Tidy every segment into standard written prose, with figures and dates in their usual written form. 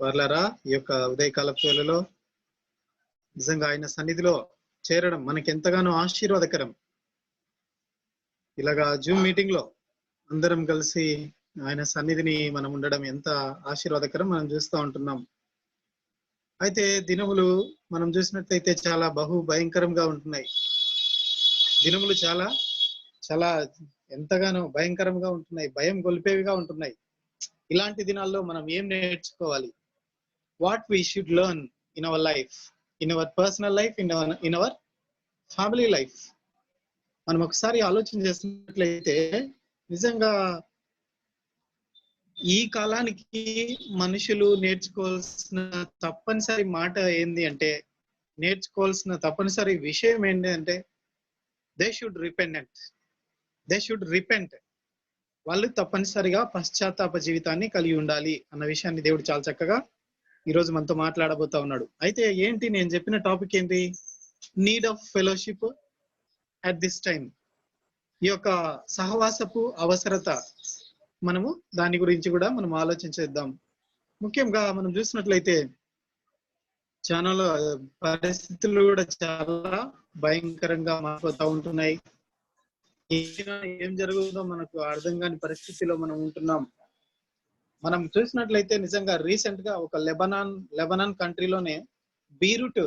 వర్లారా ఈ యొక్క ఉదయకాల వేళలో నిజంగా ఆయన సన్నిధిలో చేరడం మనకి ఎంతగానో ఆశీర్వాదకరం. ఇలాగా జూమ్ మీటింగ్ లో అందరం కలిసి ఆయన సన్నిధిని మనం ఉండడం ఎంత ఆశీర్వాదకరం మనం చూస్తూ ఉంటున్నాం. అయితే దినములు మనం చూసినట్లయితే చాలా బహు భయంకరంగా ఉంటున్నాయి. దినములు చాలా చాలా ఎంతగానో భయంకరంగా ఉంటున్నాయి, భయం గొలిపేవిగా ఉంటున్నాయి. ఇలాంటి దినాల్లో మనం ఏం నేర్చుకోవాలి? What we should learn in our life, in our personal life, in our family life. మనం ఒకసారి ఆలోచన చేసినట్లయితే నిజంగా ఈ కాలానికి మనుషులు నేర్చుకోవాల్సిన తప్పనిసరి మాట ఏంది అంటే, నేర్చుకోవాల్సిన తప్పనిసరి విషయం ఏంటి అంటే, దే షుడ్ రిపెంట్. వాళ్ళు తప్పనిసరిగా పశ్చాత్తాప జీవితాన్ని కలిగి ఉండాలి అన్న విషయాన్ని దేవుడు చాలా చక్కగా ఈరోజు మనతో మాట్లాడబోతా ఉన్నాడు. అయితే ఏంటి నేను చెప్పిన టాపిక్ ఏంటి? Need of fellowship at this time. ఈ యొక్క సహవాసపు అవసరత, మనము దాని గురించి కూడా మనం ఆలోచించేద్దాం. ముఖ్యంగా మనం చూసినట్లయితే చాలా పరిస్థితులు కూడా చాలా భయంకరంగా మారిపోతూ ఉంటున్నాయి. ఏం జరుగుతుందో మనకు అర్థం కాని పరిస్థితిలో మనం ఉంటున్నాం. మనం చూసినట్లయితే నిజంగా రీసెంట్ గా ఒక లెబనాన్ కంట్రీలోనే బీరూట్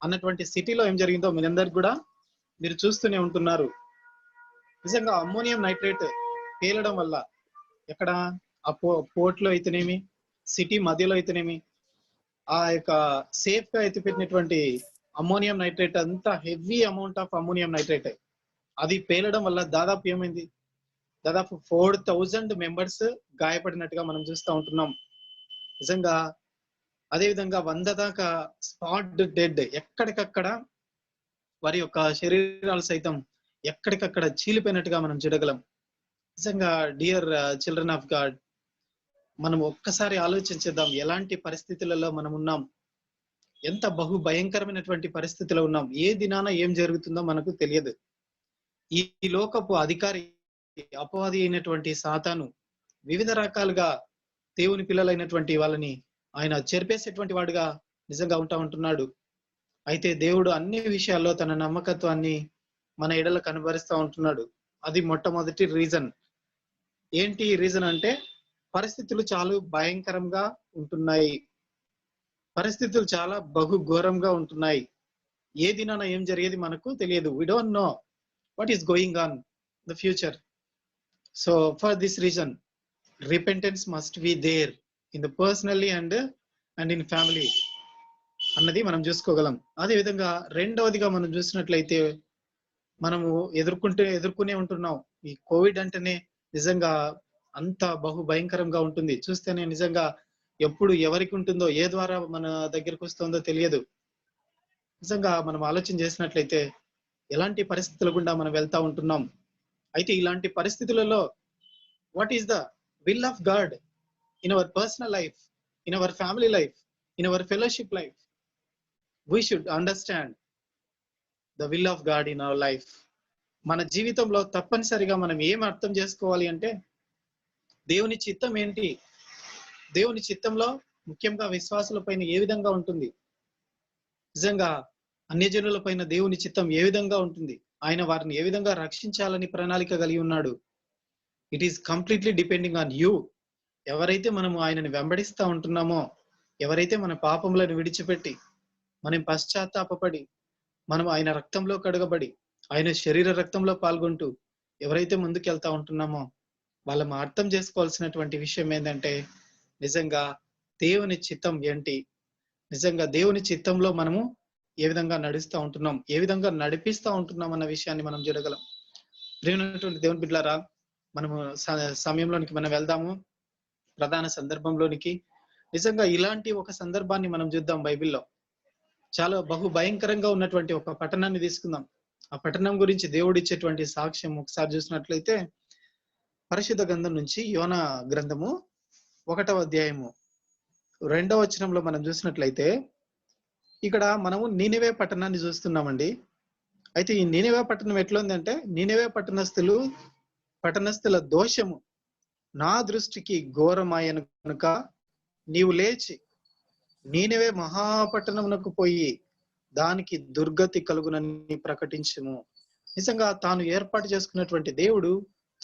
అన్నటువంటి సిటీలో ఏం జరిగిందో మీరందరికి కూడా మీరు చూస్తూనే ఉంటున్నారు. నిజంగా అమ్మోనియం నైట్రేట్ పేలడం వల్ల ఎక్కడ ఆ పోర్ట్ లో అయితేనేమి, సిటీ మధ్యలో అయితేనేమి, ఆ యొక్క సేఫ్ గా ఎత్తిపెట్టినటువంటి అమ్మోనియం నైట్రేట్ అంతా heavy amount of ammonium nitrate అది పేలడం వల్ల దాదాపు ఏమైంది, దాదాపు 4000 మెంబర్స్ గాయపడినట్టుగా మనం చూస్తూ ఉంటున్నాం. నిజంగా అదేవిధంగా 100 దాకా స్పాట్ డెడ్, ఎక్కడికక్కడ వారి యొక్క శరీరాలు సైతం ఎక్కడికక్కడ చీలిపోయినట్టుగా మనం చూడగలం. నిజంగా డియర్ చిల్డ్రన్ ఆఫ్ గాడ్, మనం ఒక్కసారి ఆలోచించేద్దాం ఎలాంటి పరిస్థితులలో మనం ఉన్నాం, ఎంత బహు భయంకరమైనటువంటి పరిస్థితిలో ఉన్నాం. ఏ దినాన ఏం జరుగుతుందో మనకు తెలియదు. ఈ లోకపు అధికారి అపవాది అయినటువంటి సాతాను వివిధ రకాలుగా దేవుని పిల్లలైనటువంటి వాళ్ళని ఆయన చెరిపేసేటువంటి వాడుగా నిజంగా ఉంటున్నాడు. అయితే దేవుడు అన్ని విషయాల్లో తన నమ్మకత్వాన్ని మన ఎడల కనబరుస్తూ ఉంటున్నాడు. అది మొట్టమొదటి రీజన్. ఏంటి రీజన్ అంటే, పరిస్థితులు చాలా భయంకరంగా ఉంటున్నాయి, పరిస్థితులు చాలా బహు ఘోరంగా ఉంటున్నాయి. ఏ దినాన ఏం జరిగేది మనకు తెలియదు. We don't know what is going on in the future. So for this reason, repentance must be there in the personally and in family అన్నది మనం చూసుకోగలం. అదే విధంగా రెండవదిగా మనం చూసినట్లయితే మనము ఎదుర్కొనే ఉంటున్నాం. ఈ కోవిడ్ అంటేనే నిజంగా అంత బహు భయంకరంగా ఉంటుంది. చూస్తేనే నిజంగా ఎప్పుడు ఎవరికి ఉంటుందో, ఏ ద్వారా మన దగ్గరకు వస్తుందో తెలియదు. నిజంగా మనం ఆలోచన చేసినట్లయితే ఎలాంటి పరిస్థితుల గుండా మనం వెళ్తా ఉంటున్నాం. అయితే ఇలాంటి పరిస్థితులలో what is the will of God in our personal life, in our family life, in our fellowship life? We should understand the will of God in our life. మన జీవితంలో తప్పనిసరిగా మనం ఏం అర్థం చేసుకోవాలి అంటే, దేవుని చిత్తం ఏంటి, దేవుని చిత్తంలో ముఖ్యంగా విశ్వాసుల పైన ఏ విధంగా ఉంటుంది, నిజంగా అన్యజనుల పైన దేవుని చిత్తం ఏ విధంగా ఉంటుంది, ఆయన వారిని ఏ విధంగా రక్షించాలని ప్రణాళిక కలిగి ఉన్నాడు. It is completely depending on you. ఎవరైతే మనము ఆయనని వెంబడిస్తూ ఉంటున్నామో, ఎవరైతే మన పాపములను విడిచిపెట్టి మనం పశ్చాత్తాపడి మనం ఆయన రక్తంలో కడగబడి ఆయన శరీర రక్తంలో పాల్గొంటూ ఎవరైతే ముందుకెళ్తా ఉంటున్నామో, వాళ్ళం అర్థం చేసుకోవాల్సినటువంటి విషయం ఏంటంటే, నిజంగా దేవుని చిత్తం ఏంటి, నిజంగా దేవుని చిత్తంలో మనము ఏ విధంగా నడుస్తూ ఉంటున్నాం, ఏ విధంగా నడిపిస్తూ ఉంటున్నాం అన్న విషయాన్ని మనం చూడగలం. ప్రియమైనటువంటి దేవుని బిడ్డలారా, మనము సమయంలోనికి మనం వెళ్దాము, ప్రధాన సందర్భంలోనికి. నిజంగా ఇలాంటి ఒక సందర్భాన్ని మనం చూద్దాం. బైబిల్లో చాలా బహు భయంకరంగా ఉన్నటువంటి ఒక పట్టణాన్ని తీసుకుందాం. ఆ పట్టణం గురించి దేవుడు ఇచ్చేటువంటి సాక్ష్యం ఒకసారి చూసినట్లయితే, పరిశుద్ధ గ్రంథం నుంచి యోనా గ్రంథము 1వ అధ్యాయము 2వ వచనంలో మనం చూసినట్లయితే, ఇక్కడ మనము నీనెవే పట్టణాన్ని చూస్తున్నామండి. అయితే ఈ నీనెవే పట్టణం ఎట్లా ఉందంటే, నీనెవే పట్టణస్థుల దోషము నా దృష్టికి ఘోరమాయను కనుక నీవు లేచి నీనెవే మహాపట్టణమునకు పోయి దానికి దుర్గతి కలుగునని ప్రకటించుము. నిజంగా తాను ఏర్పాటు చేసుకున్నటువంటి దేవుడు,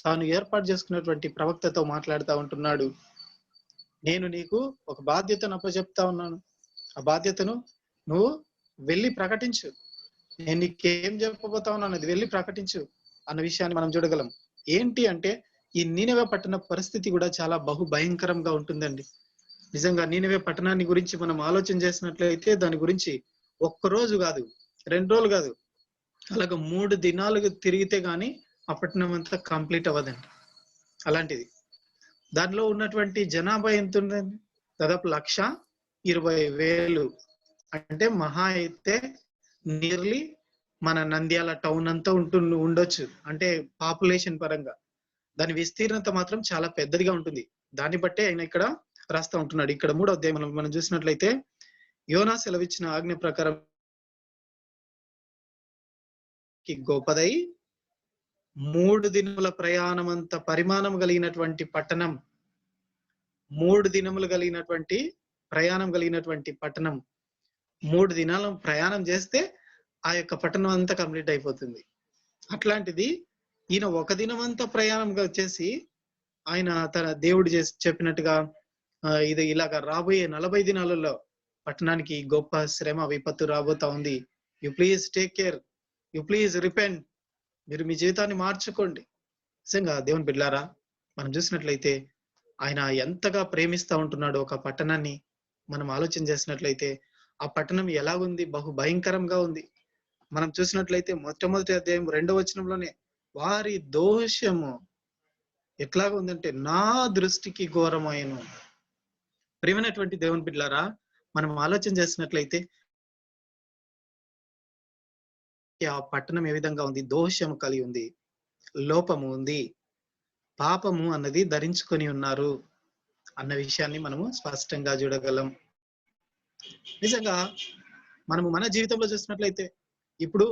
తాను ఏర్పాటు చేసుకున్నటువంటి ప్రవక్తతో మాట్లాడుతూ ఉంటున్నాడు. నేను నీకు ఒక బాధ్యతను అప్పచెప్తా ఉన్నాను. ఆ బాధ్యతను నువ్వు వెళ్ళి ప్రకటించు. నేను నీకేం చెప్పబోతా ఉన్నాను అది వెళ్ళి ప్రకటించు అన్న విషయాన్ని మనం చూడగలం. ఏంటి అంటే ఈ నీనెవే పట్టణ పరిస్థితి కూడా చాలా బహు భయంకరంగా ఉంటుందండి. నిజంగా నీనెవే పట్టణాన్ని గురించి మనం ఆలోచన చేసినట్లయితే దాని గురించి ఒక్కరోజు కాదు, 2 రోజులు కాదు, అలాగ 3 దినాలు తిరిగితే గాని ఆ పట్టణం అంతా కంప్లీట్ అవ్వదండి. అలాంటిది దానిలో ఉన్నటువంటి జనాభా ఎంత ఉందండి? దాదాపు 1,20,000. అంటే మహా అయితే నియర్లీ మన నంద్యాల టౌన్ అంతా ఉండొచ్చు. అంటే పాపులేషన్ పరంగా దాని విస్తీర్ణత మాత్రం చాలా పెద్దదిగా ఉంటుంది. దాన్ని బట్టే ఆయన ఇక్కడ రాస్తా ఉంటున్నాడు. ఇక్కడ 3వ అధ్యాయంలో మనం చూసినట్లయితే యోనా సెలవిచ్చిన ఆజ్ఞ ప్రకారం గొప్పదై 3 దినముల ప్రయాణమంత పరిమాణం కలిగినటువంటి పట్టణం, 3 దినములు కలిగినటువంటి ప్రయాణం కలిగినటువంటి పట్టణం, 3 దినాల ప్రయాణం చేస్తే ఆ యొక్క పట్టణం అంతా కంప్లీట్ అయిపోతుంది. అట్లాంటిది ఈయన ఒక దినం అంతా ప్రయాణం చేసి ఆయన తన దేవుడు చెప్పినట్టుగా ఇది ఇలాగా రాబోయే 40 దినాలలో పట్టణానికి గొప్ప శ్రమ విపత్తు రాబోతా ఉంది. You please take care, you please repent, మీరు మీ జీవితాన్ని మార్చుకోండి. నిజంగా దేవుని బిడ్డలారా, మనం చూసినట్లయితే ఆయన ఎంతగా ప్రేమిస్తా ఉంటున్నాడు ఒక పట్టణాన్ని మనం ఆలోచన చేసినట్లయితే ఆ పట్టణం ఎలా ఉంది? బహు భయంకరంగా ఉంది. మనం చూసినట్లయితే మొట్టమొదటి అధ్యాయం 2వ వచనంలోనే వారి దోషము ఎట్లాగా ఉందంటే నా దృష్టికి ఘోరమైన. ప్రియమైనటువంటి దేవుని బిడ్డలారా, మనం ఆలోచన చేసినట్లయితే ఆ పట్టణం ఏ విధంగా ఉంది? దోషము కలిగి ఉంది, లోపము ఉంది, పాపము అన్నది ధరించుకొని ఉన్నారు అన్న విషయాన్ని మనము స్పష్టంగా చూడగలం. నిజంగా మనము మన జీవితంలో చూసినట్లయితే ఇప్పుడు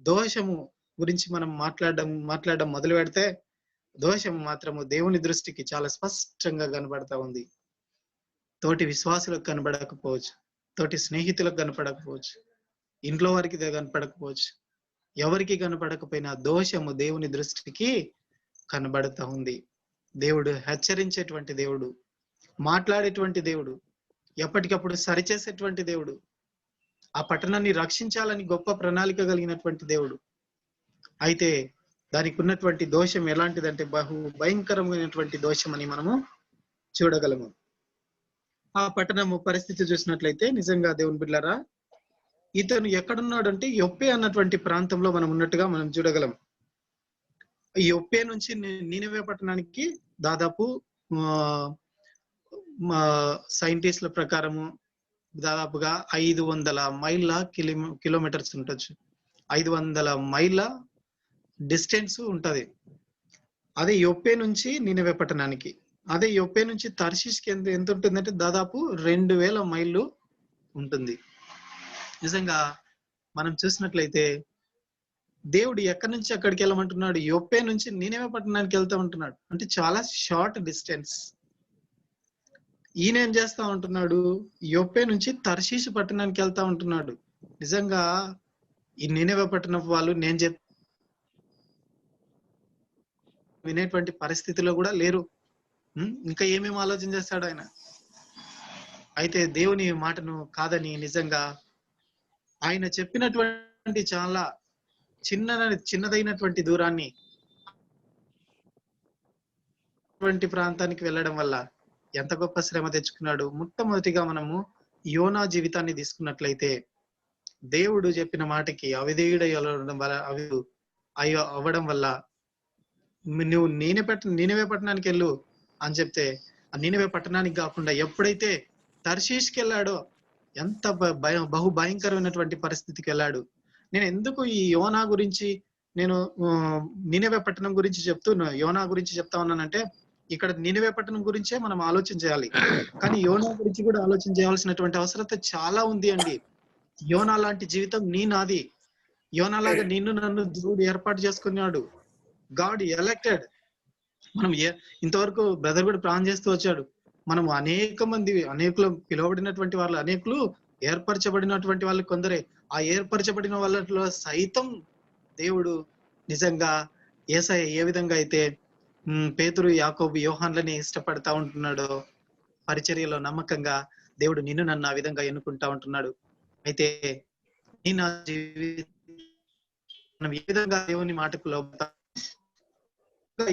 దోషము గురించి మనం మాట్లాడడం మొదలు పెడితే దోషము మాత్రము దేవుని దృష్టికి చాలా స్పష్టంగా కనబడతా ఉంది. తోటి విశ్వాసులకు కనబడకపోవచ్చు, తోటి స్నేహితులకు కనపడకపోవచ్చు, ఇంట్లో వారికి కనపడకపోవచ్చు, ఎవరికి కనపడకపోయినా దోషము దేవుని దృష్టికి కనబడతా ఉంది. దేవుడు హెచ్చరించేటువంటి దేవుడు, మాట్లాడేటువంటి దేవుడు, ఎప్పటికప్పుడు సరిచేసేటువంటి దేవుడు, ఆ పట్టణాన్ని రక్షించాలని గొప్ప ప్రణాళిక కలిగినటువంటి దేవుడు. అయితే దానికి ఉన్నటువంటి దోషం ఎలాంటిదంటే బహు భయంకరమైనటువంటి దోషం అని మనము చూడగలము. ఆ పట్టణము పరిస్థితి చూసినట్లయితే నిజంగా దేవుని బిడ్డలారా, ఇతను ఎక్కడున్నాడంటే యొప్పే అన్నటువంటి ప్రాంతంలో మనం ఉన్నట్టుగా మనం చూడగలం. ఈ యొప్పే నుంచి నీనెవే పట్టణానికి దాదాపు సైంటిస్టుల ప్రకారము దాదాపుగా 500 మైళ్ళ కిలోమీటర్స్ ఉండొచ్చు. 500 మైళ్ళ డిస్టెన్స్ ఉంటది. అదే యొప్పే నుంచి నీనెవే పట్టణానికి. అదే యొప్పే నుంచి తర్షీష్కి ఎంత ఉంటుందంటే దాదాపు 2000 మైళ్ళు ఉంటుంది. నిజంగా మనం చూసినట్లయితే దేవుడు ఎక్కడి నుంచి అక్కడికి వెళ్ళమంటున్నాడు? యొప్పే నుంచి నీనెవే పట్టణానికి వెళ్తా ఉంటున్నాడు. అంటే చాలా షార్ట్ డిస్టెన్స్. ఈయన ఏం చేస్తా ఉంటున్నాడు? యొప్పే నుంచి తర్షీషు పట్టణానికి వెళ్తా ఉంటున్నాడు. నిజంగా ఈ నీనెవే పట్టణం వాళ్ళు నేను వినేటువంటి పరిస్థితిలో కూడా లేరు. ఇంకా ఏమేమి ఆలోచన చేస్తాడు ఆయన? అయితే దేవుని మాటను కాదని నిజంగా ఆయన చెప్పినటువంటి చాలా చిన్నదైనటువంటి దూరాన్ని ప్రాంతానికి వెళ్ళడం వల్ల ఎంత గొప్ప శ్రమ తెచ్చుకున్నాడు. మొట్టమొదటిగా మనము యోనా జీవితాన్ని తీసుకున్నట్లయితే దేవుడు చెప్పిన మాటకి అవిధేయుడై అవ్వడం వల్ల నువ్వు నీనెవే పట్టణానికి వెళ్ళు అని చెప్తే ఆ నీనెవే పట్టణానికి కాకుండా ఎప్పుడైతే తర్షీష్కి వెళ్ళాడో ఎంత బహు భయంకరమైనటువంటి పరిస్థితికి వెళ్ళాడు. నేను ఎందుకు ఈ యోనా గురించి నేను నీనెవే పట్టణం గురించి యోనా గురించి చెప్తా ఉన్నానంటే ఇక్కడ నీనెవే పట్టణం గురించే మనం ఆలోచన చేయాలి, కానీ యోనా గురించి కూడా ఆలోచన చేయాల్సినటువంటి అవసరత చాలా ఉంది అండి. యోనా లాంటి జీవితం నాది. యోనా లాగా నన్ను దేవుడు ఏర్పాటు చేసుకున్నాడు. God elected. మనం ఇంతవరకు బ్రదర్ కూడా ప్లాన్ చేస్తూ వచ్చాడు. మనం అనేకులు పిలువబడినటువంటి వాళ్ళు అనేకులు, ఏర్పరచబడినటువంటి వాళ్ళు కొందరే. ఆ ఏర్పరచబడిన వాళ్ళలో సైతం దేవుడు నిజంగా యేసయ్య ఏ విధంగా అయితే పేతురు, యాకోబు, యోహాన్లని ఇష్టపడతా ఉంటున్నాడో, పరిచర్యలో నమ్మకంగా దేవుడు నిన్ను నన్ను ఆ విధంగా ఎన్నుకుంటా ఉంటున్నాడు. అయితే నీ నా మనం ఏ విధంగా దేవుని మాటకు లోబడతాం?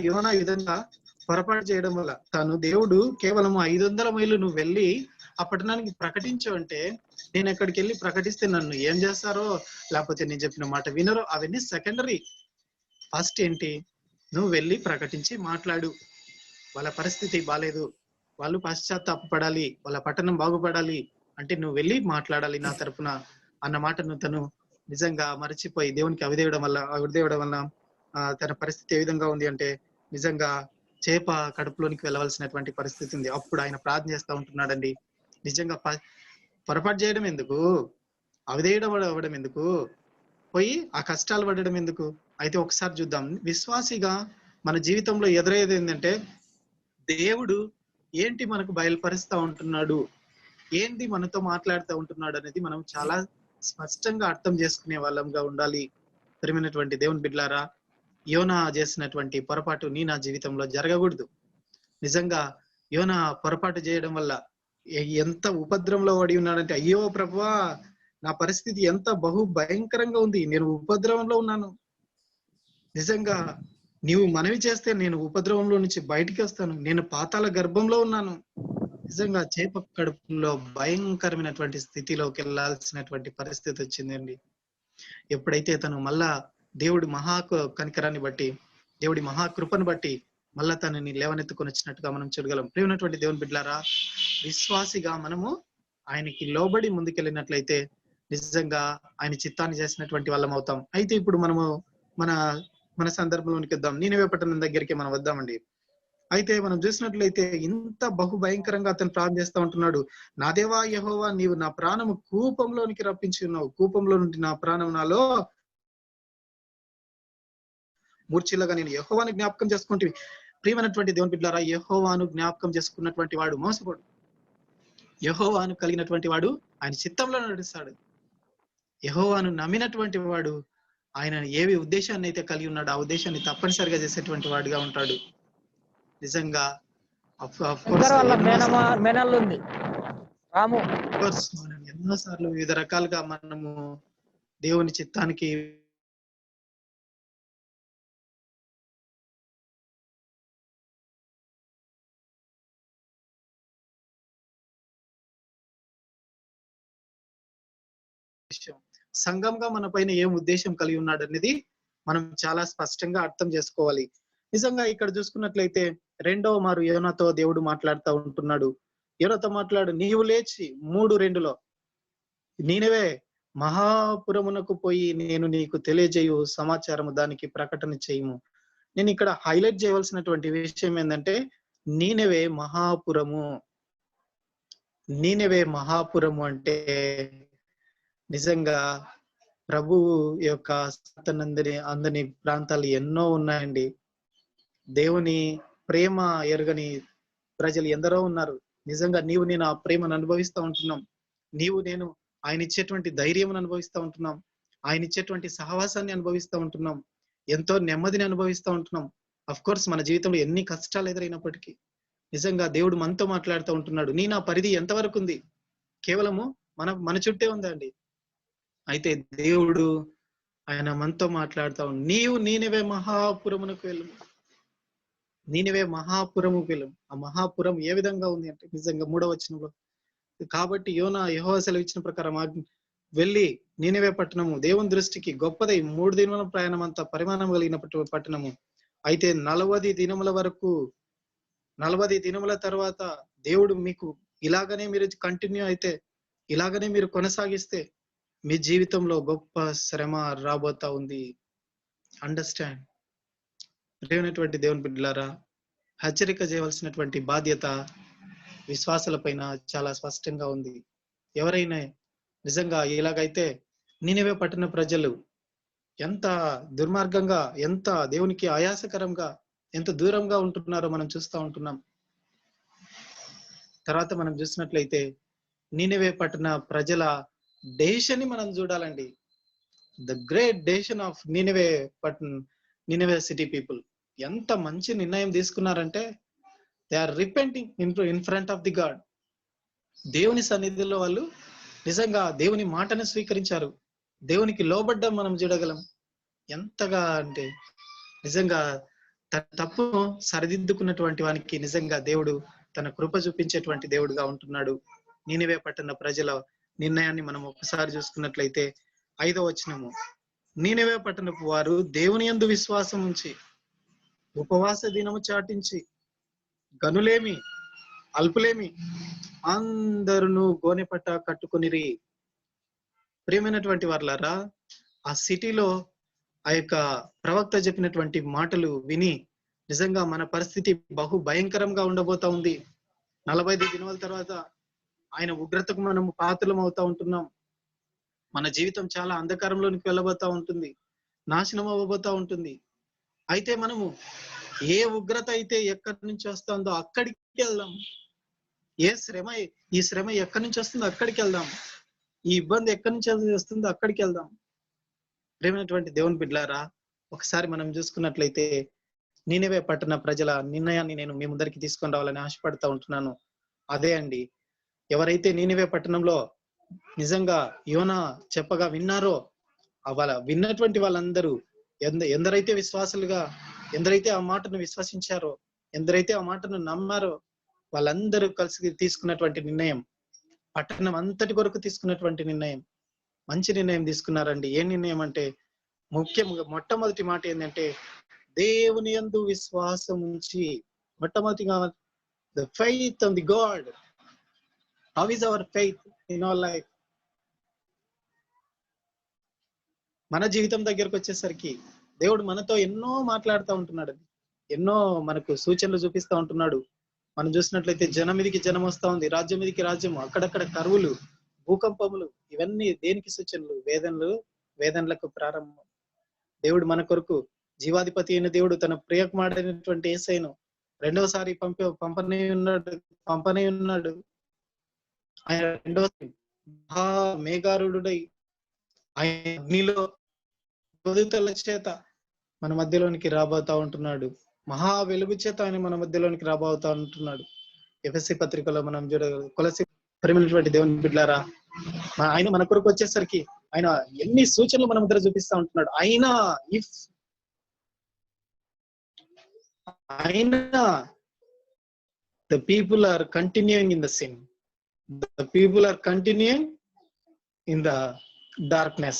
యోనా ఈ విధంగా పొరపాటు చేయడం వల్ల దేవుడు కేవలం 500 మైళ్ళు నువ్వు వెళ్ళి ఆ పట్టణానికి ప్రకటించు అంటే, నేను ఎక్కడికి వెళ్ళి ప్రకటిస్తే నన్ను ఏం చేస్తారో, లేకపోతే నేను చెప్పిన మాట వినరో, అవన్నీ సెకండరీ. ఫస్ట్ ఏంటి, నువ్వు వెళ్ళి ప్రకటించి మాట్లాడు. వాళ్ళ పరిస్థితి బాలేదు, వాళ్ళు పశ్చాత్తాపడాలి, వాళ్ళ పట్టణం బాగుపడాలి అంటే నువ్వు వెళ్ళి మాట్లాడాలి నా తరపున అన్న మాటను తను నిజంగా మరచిపోయి దేవునికి అవిదేయడం వల్ల తన పరిస్థితి ఏ విధంగా ఉంది అంటే, నిజంగా చేప కడుపులోనికి వెళ్ళవలసినటువంటి పరిస్థితి ఉంది. అప్పుడు ఆయన ప్రార్థన చేస్తూ ఉంటున్నాడండి. నిజంగా పొరపాటు చేయడం ఎందుకు, అవిధేయడం ఎందుకు, పోయి ఆ కష్టాలు పడడం ఎందుకు? అయితే ఒకసారి చూద్దాం. విశ్వాసిగా మన జీవితంలో ఎదురయ్యేది ఏంటంటే, దేవుడు ఏంటి మనకు బయలుపరుస్తా ఉంటున్నాడు, ఏంటి మనతో మాట్లాడుతూ ఉంటున్నాడు అనేది మనం చాలా స్పష్టంగా అర్థం చేసుకునే వాళ్ళంగా ఉండాలి. ప్రియమైనటువంటి దేవుని బిడ్డలారా, యోనా చేసినటువంటి పొరపాటు నీ నా జీవితంలో జరగకూడదు. నిజంగా యోనా పొరపాటు చేయడం వల్ల ఎంత ఉపద్రవంలో పడి ఉన్నాడంటే, అయ్యో ప్రభువా, నా పరిస్థితి ఎంత బహు భయంకరంగా ఉంది, నేను ఉపద్రవంలో ఉన్నాను. నిజంగా నీవు మనవి చేస్తే నేను ఉపద్రవంలో నుంచి బయటికి వస్తాను, నేను పాతాళ గర్భంలో ఉన్నాను. నిజంగా చేప కడుపులో భయంకరమైనటువంటి స్థితిలోకి వెళ్ళాల్సినటువంటి పరిస్థితి వచ్చిందండి. ఎప్పుడైతే తను మళ్ళా దేవుడి కనికరాన్ని బట్టి, దేవుడి మహాకృపను బట్టి మళ్ళా తనని లేవనెత్తుకొని వచ్చినట్టుగా మనం చూడగలం. ప్రియమైనటువంటి దేవుని బిడ్డలారా, విశ్వాసిగా మనము ఆయనకి లోబడి ముందుకెళ్ళినట్లయితే నిజంగా ఆయన చిత్తాన్ని చేసినటువంటి వాళ్ళం అవుతాం. అయితే ఇప్పుడు మనము మన సందర్భంలోనికి వద్దాం. నీనెవే పట్టణం దగ్గరికి మనం వద్దామండి. అయితే మనం చూసినట్లయితే ఇంత బహు భయంకరంగా అతను ప్రార్థన చేస్తూ ఉంటున్నాడు. నా దేవా యెహోవా, నీవు నా ప్రాణము కూపంలోనికి రప్పించి ఉన్నావు, కూపంలో నుండి నా ప్రాణం నాలో మూర్ఛిల్లగా నేను యెహోవాను జ్ఞాపకం చేసుకుంటే. ప్రియమైనటువంటి దేవుని బిడ్డలారా, యెహోవాను జ్ఞాపకం చేసుకున్నటువంటి వాడు మోసపోడు. యెహోవాను కలిగినటువంటి వాడు ఆయన చిత్తంలో నడుస్తాడు. యెహోవాను నమ్మినటువంటి వాడు ఆయన ఏవి ఉద్దేశాన్ని అయితే కలిగి ఉన్నాడు, ఆ ఉద్దేశాన్ని తప్పనిసరిగా చేసేటువంటి వాడిగా ఉంటాడు. నిజంగా ఎన్నోసార్లు వివిధ రకాలుగా మనము దేవుని చిత్తానికి సంఘంగా మన పైన ఏం ఉద్దేశం కలిగి ఉన్నాడు అనేది మనం చాలా స్పష్టంగా అర్థం చేసుకోవాలి. నిజంగా ఇక్కడ చూసుకున్నట్లయితే రెండవ మారు యోనాతో దేవుడు మాట్లాడుతూ ఉంటున్నాడు. యోనాతో మాట్లాడు, నీవు లేచి 3:2 నీనెవే మహాపురమునకు పోయి నేను నీకు తెలియజేయు సమాచారము దానికి ప్రకటన చేయము. నేను ఇక్కడ హైలైట్ చేయవలసినటువంటి విషయం ఏంటంటే, నీనెవే మహాపురము. నీనెవే మహాపురము అంటే నిజంగా ప్రభువు యొక్క అందని ప్రాంతాలు ఎన్నో ఉన్నాయండి. దేవుని ప్రేమ ఎరుగని ప్రజలు ఎందరో ఉన్నారు. నిజంగా నీవు నేను ఆ ప్రేమను అనుభవిస్తూ ఉంటున్నాం. నీవు నేను ఆయన ఇచ్చేటువంటి ధైర్యం అనుభవిస్తూ ఉంటున్నాం. ఆయన ఇచ్చేటువంటి సహవాసాన్ని అనుభవిస్తూ ఉంటున్నాం. ఎంతో నెమ్మదిని అనుభవిస్తూ ఉంటున్నాం. అఫ్ కోర్స్ మన జీవితంలో ఎన్ని కష్టాలు ఎదురైనప్పటికీ నిజంగా దేవుడు మనతో మాట్లాడుతూ ఉంటున్నాడు. నా పరిధి ఎంతవరకు ఉంది? కేవలము మన చుట్టే ఉందండి. అయితే దేవుడు ఆయన మనతో మాట్లాడుతూ నీవు నీనెవే మహాపురమునకు వెళ్ళు, నీనెవే మహాపురముకు వెళ్ళు. ఆ మహాపురం ఏ విధంగా ఉంది అంటే నిజంగా 3వ వచనంలో, కాబట్టి యోనా యెహోవా సెలవిచ్చిన ప్రకారం వెళ్ళి నీనెవే పట్టణము దేవుని దృష్టికి గొప్పదై 3 దినముల ప్రయాణం అంతా పరిమాణం కలిగిన పట్టణము. అయితే 40 దినముల వరకు, 40 దినముల తర్వాత దేవుడు మీకు ఇలాగనే మీరు కంటిన్యూ అయితే, ఇలాగనే మీరు కొనసాగిస్తే మీ జీవితంలో గొప్ప శ్రమ రాబోతా ఉంది. అండర్స్టాండ్. ప్రియమైనటువంటి దేవుని బిడ్డలారా, హెచ్చరిక చేయవలసినటువంటి బాధ్యత విశ్వాసాల పైన చాలా స్పష్టంగా ఉంది. ఎవరైనా నిజంగా ఇలాగైతే నీనెవే పట్టణ ప్రజలు ఎంత దుర్మార్గంగా, ఎంత దేవునికి ఆయాసకరంగా, ఎంత దూరంగా ఉంటున్నారో మనం చూస్తూ ఉంటున్నాం. తర్వాత మనం చూసినట్లయితే నీనెవే పట్టణ ప్రజల డేషన్ని మనం చూడాలండి. The great nation of Nineveh city people ఎంత మంచి నిర్ణయం తీసుకున్నారంటే they are repenting in front of the god. దేవుని సన్నిధిలో వాళ్ళు నిజంగా దేవుని మాటను స్వీకరించారు. దేవునికి లోబడ్డం మనం చూడగలం. ఎంతగా అంటే నిజంగా తన తప్పును సరిదిద్దుకున్నటువంటి వానికి నిజంగా దేవుడు తన కృప చూపించేటువంటి దేవుడుగా ఉంటున్నాడు. నీనెవే పట్టణ ప్రజల నిర్ణయాన్ని మనం ఒకసారి చూసుకున్నట్లయితే 5వ వచనము, నీనెవే పట్టణపు వారు దేవుని యందు విశ్వాసం ఉంచి ఉపవాస దినము చాటించి గనులేమి అల్పులేమి అందరును గోనెపట్ట కట్టుకొనిరి. ప్రియమైనటువంటి వారలారా, ఆ సిటీలో ఆ యొక్క ప్రవక్త చెప్పినటువంటి మాటలు విని నిజంగా మన పరిస్థితి బహు భయంకరంగా ఉండబోతా ఉంది. 45 దినాల తర్వాత ఆయన ఉగ్రతకు మనము పాత్రలం అవుతా ఉంటున్నాం. మన జీవితం చాలా అంధకారంలోనికి వెళ్ళబోతా ఉంటుంది, నాశనం అవ్వబోతా ఉంటుంది. అయితే మనము ఏ ఉగ్రత అయితే ఎక్కడి నుంచి వస్తుందో అక్కడికి వెళ్దాం. ఈ శ్రమ ఎక్కడి నుంచి వస్తుందో అక్కడికి వెళ్దాం. ఈ ఇబ్బంది ఎక్కడి నుంచి వస్తుందో అక్కడికి వెళ్దాం. ప్రేమైనటువంటి దేవుని బిడ్డలారా, ఒకసారి మనం చూసుకున్నట్లయితే నీనెవే పట్టణ ప్రజల నిర్ణయాన్ని నేను మీ ముందరికి తీసుకొని రావాలని ఆశపడతా ఉంటున్నాను. అదే అండి, ఎవరైతే నీనెవే పట్టణంలో నిజంగా యోనా చెప్పగా విన్నారో విన్నటువంటి వాళ్ళందరూ ఎందరైతే విశ్వాసులుగా ఎందరైతే ఆ మాటను విశ్వసించారో, ఎందరైతే ఆ మాటను నమ్మారో వాళ్ళందరూ కలిసి తీసుకున్నటువంటి నిర్ణయం, పట్టణం అంతటి కొరకు తీసుకున్నటువంటి నిర్ణయం, మంచి నిర్ణయం తీసుకున్నారండి. ఏ నిర్ణయం అంటే ముఖ్యంగా మొట్టమొదటి మాట ఏంటంటే దేవుని యందు విశ్వాసం ఉంచి. మొట్టమొదటిగా the faith on the God. How is our faith in our life? మన జీవితం దగ్గరకు వచ్చేసరికి దేవుడు మనతో ఎన్నో మాట్లాడుతూ ఉంటున్నాడు, ఎన్నో మనకు సూచనలు చూపిస్తూ ఉంటున్నాడు. మనం చూసినట్లయితే జనం మీదికి జనం వస్తా ఉంది, రాజ్యం మీదికి రాజ్యం, అక్కడక్కడ కరువులు, భూకంపములు, ఇవన్నీ దేనికి సూచనలు? వేదనలకు ప్రారంభం. దేవుడు మన కొరకు జీవాధిపతి అయిన దేవుడు తన ప్రియకుమారుడైనటువంటి యేసయ్యను రెండవసారి పంపనే ఉన్నాడు. ఆయన రెండవసారి మహా మేఘారుడై ఆయన అగ్నిలో దూతల చేత మన మధ్యలోనికి రాబోతా ఉంటున్నాడు. మహా వెలుగు చేత ఆయన మన మధ్యలోనికి రాబోతా ఉంటున్నాడు. ఎఫెసీ పత్రికలో మనం కొలసి ప్రేమైనటువంటి దేవుని బిడ్డలారా, ఆయన మన కొరకు వచ్చేసరికి ఆయన ఎన్ని సూచనలు మన దగ్గర చూపిస్తా ఉంటున్నాడు. the people are continuing in the sin, the people are continuing in the darkness.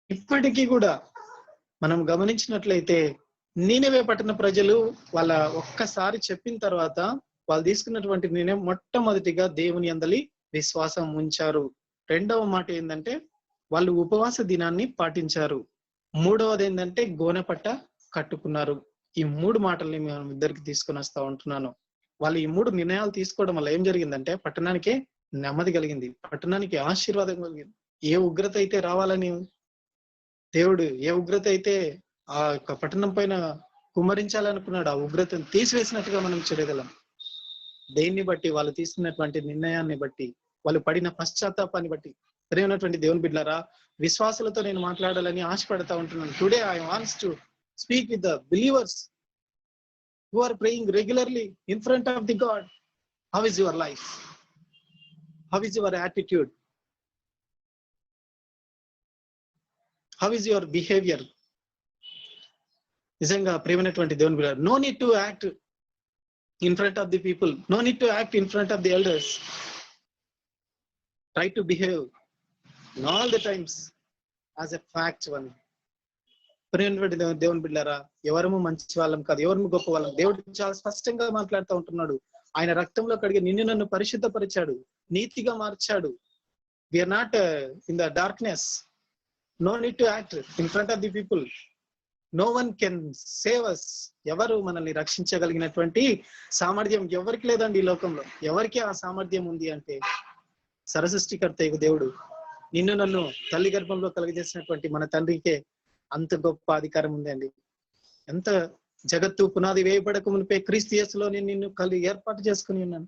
ఇప్పటికీ కూడా మనం గమనించినట్లయితే నీనెవే పట్టణ ప్రజలు వాళ్ళ ఒక్కసారి చెప్పిన తర్వాత వాళ్ళు తీసుకున్నటువంటి నిర్ణయం మొట్టమొదటిగా దేవుని యందలి విశ్వాసం ఉంచారు. రెండవ మాట ఏంటంటే వాళ్ళు ఉపవాస దినాన్ని పాటించారు. మూడవది ఏంటంటే గోనెపట్ట కట్టుకున్నారు. ఈ 3 మాటల్ని మేము ఇద్దరికి తీసుకొని వస్తా ఉంటున్నాను. వాళ్ళు ఈ 3 నిర్ణయాలు తీసుకోవడం వల్ల ఏం జరిగిందంటే పట్టణానికే నెమ్మది కలిగింది, పట్టణానికి ఆశీర్వాదం కలిగింది. ఏ ఉగ్రత అయితే రావాలని దేవుడు, ఏ ఉగ్రత అయితే ఆ యొక్క పట్టణం పైన కుమ్మరించాలనుకున్నాడు, ఆ ఉగ్రతను తీసివేసినట్టుగా మనం చూడగలం. దేన్ని బట్టి? వాళ్ళు తీసుకున్నటువంటి నిర్ణయాన్ని బట్టి, వాళ్ళు పడిన పశ్చాత్తాపాన్ని బట్టి. ప్రియమైనటువంటి దేవుని బిడ్డలారా, విశ్వాసులతో నేను మాట్లాడాలని ఆశపడతా ఉంటున్నాను. Today I wants to speak with the believers who are praying regularly in front of the God. How is your life? How is your attitude? How is your behavior? నిజంగా ప్రియమైనటువంటి దేవుని బిడ్డలారా, no need to act in front of the people, no need to act in front of the elders. Try to behave in all the times as a fact one. ప్రియమైనటువంటి దేవుని బిడ్డలారా, ఎవరము మంచి వాళ్ళం కాదు, ఎవరము గొప్ప వాళ్ళం. దేవుడు చాలా స్పష్టంగా మాట్లాడుతూ ఉంటున్నాడు. ఆయన రక్తంలో కడిగి నిన్ను నన్ను పరిశుద్ధపరిచాడు, నీతిగా మార్చాడు. We are not in the darkness. No need to act in front of the people. No one can save us. ఎవరు మనల్ని రక్షించగలిగినటువంటి సామర్థ్యం ఎవరికి లేదండి ఈ లోకంలో. ఎవరికి ఆ సామర్థ్యం ఉంది అంటే సర్వసృష్టికర్త దేవుడు, నిన్ను నన్ను తల్లి గర్భంలో కలుగజేసినటువంటి మన తండ్రికే అంత గొప్ప అధికారం ఉంది అండి. ఎంత జగత్తు పునాది వేయబడక మునిపే క్రీస్తు యేసులో నేను నిన్ను ఏర్పాటు చేసుకుని ఉన్నాను.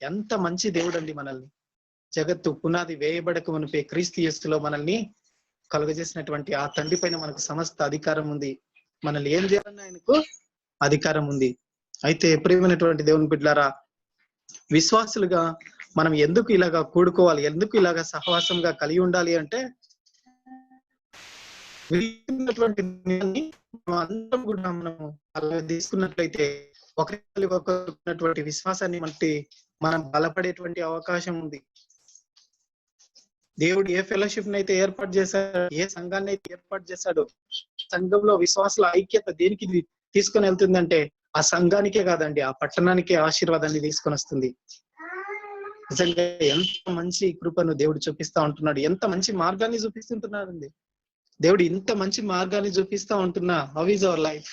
ఎంత మంచి దేవుడు అండి మనల్ని. జగత్తు పునాది వేయబడక మునిపే క్రీస్తు యేసులో మనల్ని కలుగజేసినటువంటి ఆ తండ్రి పైన మనకు సమస్త అధికారం ఉంది. మనల్ని ఏం చేయాలన్నా ఆయనకు అధికారం ఉంది. అయితే ప్రియమైనటువంటి దేవుని బిడ్డలారా, విశ్వాసులుగా మనం ఎందుకు ఇలాగా కూడుకోవాలి, ఎందుకు ఇలాగా సహవాసంగా కలిగి ఉండాలి అంటే, అందరం కూడా మనము అలా తీసుకున్నట్లయితే ఒకరికొకరున్నటువంటి విశ్వాసాన్ని బట్టి మనం బలపడేటువంటి అవకాశం ఉంది. దేవుడు ఏ ఫెలోషిప్ అయితే ఏర్పాటు చేశాడు, ఏ సంఘాన్ని అయితే ఏర్పాటు చేశాడో, సంఘంలో విశ్వాసుల ఐక్యత దేనికి తీసుకొని వెళ్తుందంటే ఆ సంఘానికే కాదండి, ఆ పట్టణానికే ఆశీర్వాదాన్ని తీసుకొని వస్తుంది. నిజంగా ఎంత మంచి కృపను దేవుడు చూపిస్తా ఉంటున్నాడు, ఎంత మంచి మార్గాన్ని చూపిస్తుంటున్నాడండి దేవుడు. ఇంత మంచి మార్గాన్ని చూపిస్తా ఉంటున్నా, హౌ ఈజ్ అవర్ లైఫ్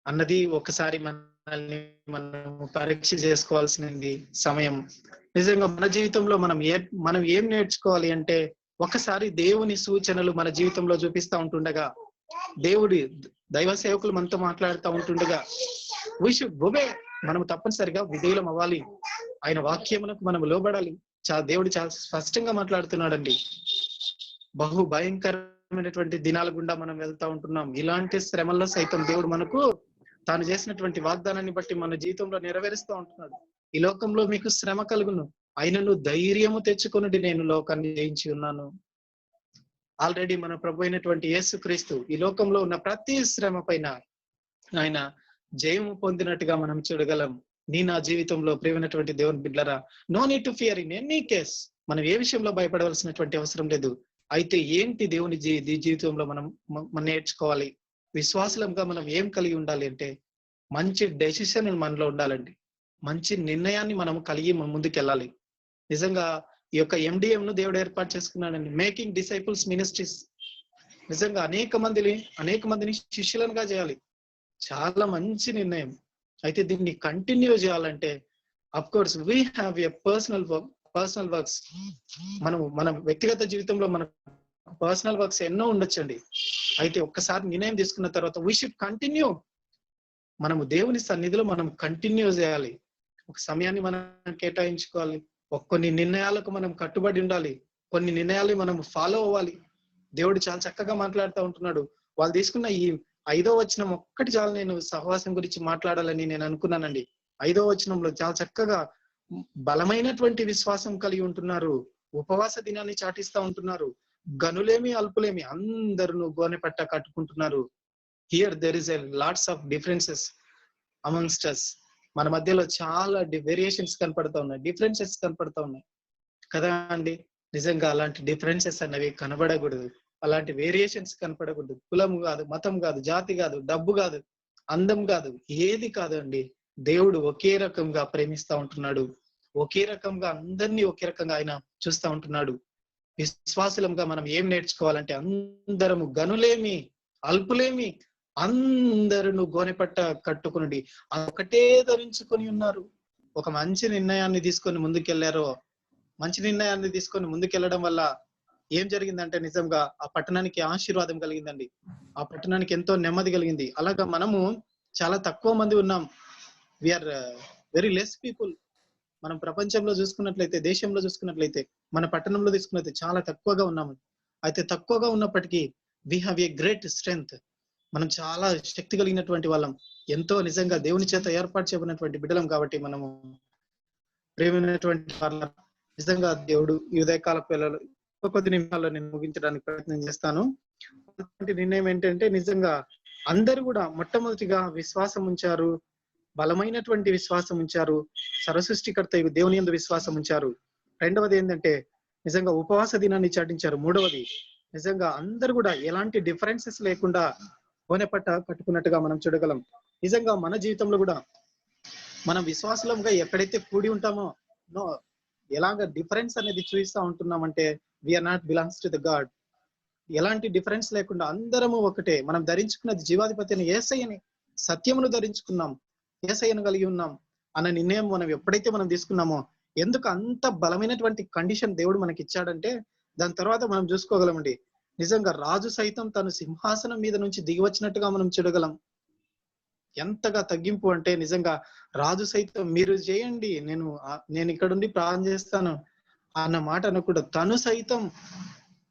అన్నది ఒకసారి మనల్ని మనం పరీక్ష చేసుకోవాల్సింది సమయం. నిజంగా మన జీవితంలో మనం ఏం నేర్చుకోవాలి అంటే, ఒకసారి దేవుని సూచనలు మన జీవితంలో చూపిస్తా ఉంటుండగా, దేవుడి దైవ సేవకులు మనతో మాట్లాడుతూ ఉంటుండగా, వీ షుడ్ ఒబే, మనం తప్పనిసరిగా విధేయులం అవ్వాలి. ఆయన వాక్యములకు మనం లోబడాలి. దేవుడు చాలా స్పష్టంగా మాట్లాడుతున్నాడండి. బహు భయంకరమైనటువంటి దినాల గుండా మనం వెళ్తా ఉంటున్నాం. ఇలాంటి శ్రమల్లో సైతం దేవుడు మనకు తాను చేసినటువంటి వాగ్దానాన్ని బట్టి మన జీవితంలో నెరవేరుస్తూ ఉంటున్నాడు. ఈ లోకంలో మీకు శ్రమ కలుగును, ఆయనను ధైర్యము తెచ్చుకొనుడి, నేను లోకాన్ని జయించి ఉన్నాను. ఆల్రెడీ మన ప్రభు అయినటువంటి యేసుక్రీస్తు ఈ లోకంలో ఉన్న ప్రతి శ్రమ పైన ఆయన జయము పొందినట్టుగా మనం చూడగలం. నా జీవితంలో ప్రియమైనటువంటి దేవుని బిడ్డలారా, no need to fear in any case. మనం ఏ విషయంలో భయపడవలసినటువంటి అవసరం లేదు. అయితే ఏంటి దేవుని జీవితంలో మనం నేర్చుకోవాలి? విశ్వాసులంగా మనం ఏం కలిగి ఉండాలి అంటే, మంచి డెసిషన్ మనలో ఉండాలండి. మంచి నిర్ణయాన్ని మనం కలిగి ముందుకెళ్ళాలి. నిజంగా ఈ యొక్క MDM ను దేవుడు ఏర్పాటు చేసుకున్నాడండి, మేకింగ్ డిసైపుల్స్ మినిస్ట్రీస్. నిజంగా అనేక మందిని శిష్యులనుగా చేయాలి. చాలా మంచి నిర్ణయం. అయితే దీన్ని కంటిన్యూ చేయాలంటే of course we have a personal works. మన వ్యక్తిగత జీవితంలో మన పర్సనల్ వర్క్స్ ఎన్నో ఉండొచ్చండి. అయితే ఒక్కసారి నిర్ణయం తీసుకున్న తర్వాత వీ షుడ్ కంటిన్యూ. మనము దేవుని సన్నిధిలో మనం కంటిన్యూ చేయాలి. ఒక సమయాన్ని మనం కేటాయించుకోవాలి. కొన్ని నిర్ణయాలకు మనం కట్టుబడి ఉండాలి. కొన్ని నిర్ణయాలు మనం ఫాలో అవ్వాలి. దేవుడు చాలా చక్కగా మాట్లాడుతూ ఉంటున్నాడు. వాళ్ళు తీసుకున్న ఈ 5వ వచనం ఒక్కటి చాలు నేను సహవాసం గురించి మాట్లాడాలని నేను అనుకున్నానండి. 5వ వచనంలో చాలా చక్కగా బలమైనటువంటి విశ్వాసం కలిగి ఉంటున్నారు, ఉపవాస దినాన్ని చాటిస్తా ఉంటున్నారు, గనులేమి అల్పులేమి అందరూ గోనె పట్ట కట్టుకుంటున్నారు. Here there is a lots of differences amongst us. మన మధ్యలో చాలా వేరియేషన్స్ కనపడతా ఉన్నాయి, డిఫరెన్సెస్ కనపడతా ఉన్నాయి కదా అండి. నిజంగా అలాంటి డిఫరెన్సెస్ అన్నవి కనబడకూడదు, అలాంటి వేరియేషన్స్ కనపడకూడదు. కులం కాదు, మతం కాదు, జాతి కాదు, డబ్బు కాదు, అందం కాదు, ఏది కాదు అండి. దేవుడు ఒకే రకంగా ప్రేమిస్తా ఉంటున్నాడు, ఒకే రకంగా అందరినీ ఒకే రకంగా ఆయన చూస్తా ఉంటున్నాడు. విశ్వాసులంగా మనం ఏం నేర్చుకోవాలంటే, అందరము గనులేమి అల్పులేమి అందరూ గోనెపట్ట కట్టుకుని ఒకటే ధరించుకొని ఉన్నారు. ఒక మంచి నిర్ణయాన్ని తీసుకొని ముందుకెళ్లారో, మంచి నిర్ణయాన్ని తీసుకొని ముందుకెళ్లడం వల్ల ఏం జరిగిందంటే, నిజంగా ఆ పట్టణానికి ఆశీర్వాదం కలిగిందండి, ఆ పట్టణానికి ఎంతో నెమ్మది కలిగింది. అలాగా మనము చాలా తక్కువ మంది ఉన్నాం. We are very less people. మనం ప్రపంచంలో చూసుకున్నట్లయితే, దేశంలో చూసుకున్నట్లయితే, మన పట్టణంలో తీసుకున్నట్లయితే చాలా తక్కువగా ఉన్నాము. అయితే తక్కువగా ఉన్నప్పటికీ we have a great strength. మనం చాలా శక్తి కలిగినటువంటి వాళ్ళం, ఎంతో నిజంగా దేవుని చేత ఏర్పాటు చేయబడినటువంటి బిడ్డలం. కాబట్టి మనము ప్రేమైనటువంటి వాళ్ళ నిజంగా దేవుడు ఈ ఉదయకాల పిల్లలు కొద్ది నిమిషాల్లో నేను ముగించడానికి ప్రయత్నం చేస్తాను. నిర్ణయం ఏంటంటే, నిజంగా అందరూ కూడా మొట్టమొదటిగా విశ్వాసం ఉంచారు, బలమైనటువంటి విశ్వాసం ఉంచారు, సర్వసృష్టికర్త దేవుని యందు విశ్వాసం ఉంచారు. రెండవది ఏంటంటే, నిజంగా ఉపవాస దినాన్ని చాటించారు. మూడవది, నిజంగా అందరూ కూడా ఎలాంటి డిఫరెన్సెస్ లేకుండా గోనెపట్ట కట్టుకున్నట్టుగా మనం చూడగలం. నిజంగా మన జీవితంలో కూడా మనం విశ్వాసంగా ఎక్కడైతే కూడి ఉంటామో, ఎలాగ డిఫరెన్స్ అనేది చూపిస్తా ఉంటున్నామంటే, we are not belongs to the god. ఎలాంటి డిఫరెన్స్ లేకుండా అందరము ఒకటే. మనం ధరించుకున్నది జీవాధిపతి అని యేసయ్యని, సత్యమును ధరించుకున్నాం, యేసయ్యను కలిగి ఉన్నాం అన్న నిర్ణయం మనం ఎప్పుడైతే మనం తీసుకున్నామో, ఎందుకు అంత బలమైనటువంటి కండిషన్ దేవుడు మనకి ఇచ్చాడంటే, దాని తర్వాత మనం చూసుకోగలమండి. నిజంగా రాజు సైతం తన సింహాసనం మీద నుంచి దిగి వచ్చినట్టుగా మనం చూడగలం. ఎంతగా తగ్గింపు అంటే నిజంగా రాజు సైతం మీరు చేయండి, నేను ఇక్కడుండి ప్రార్థన చేస్తాను అన్న మాట అనకుండా తను సైతం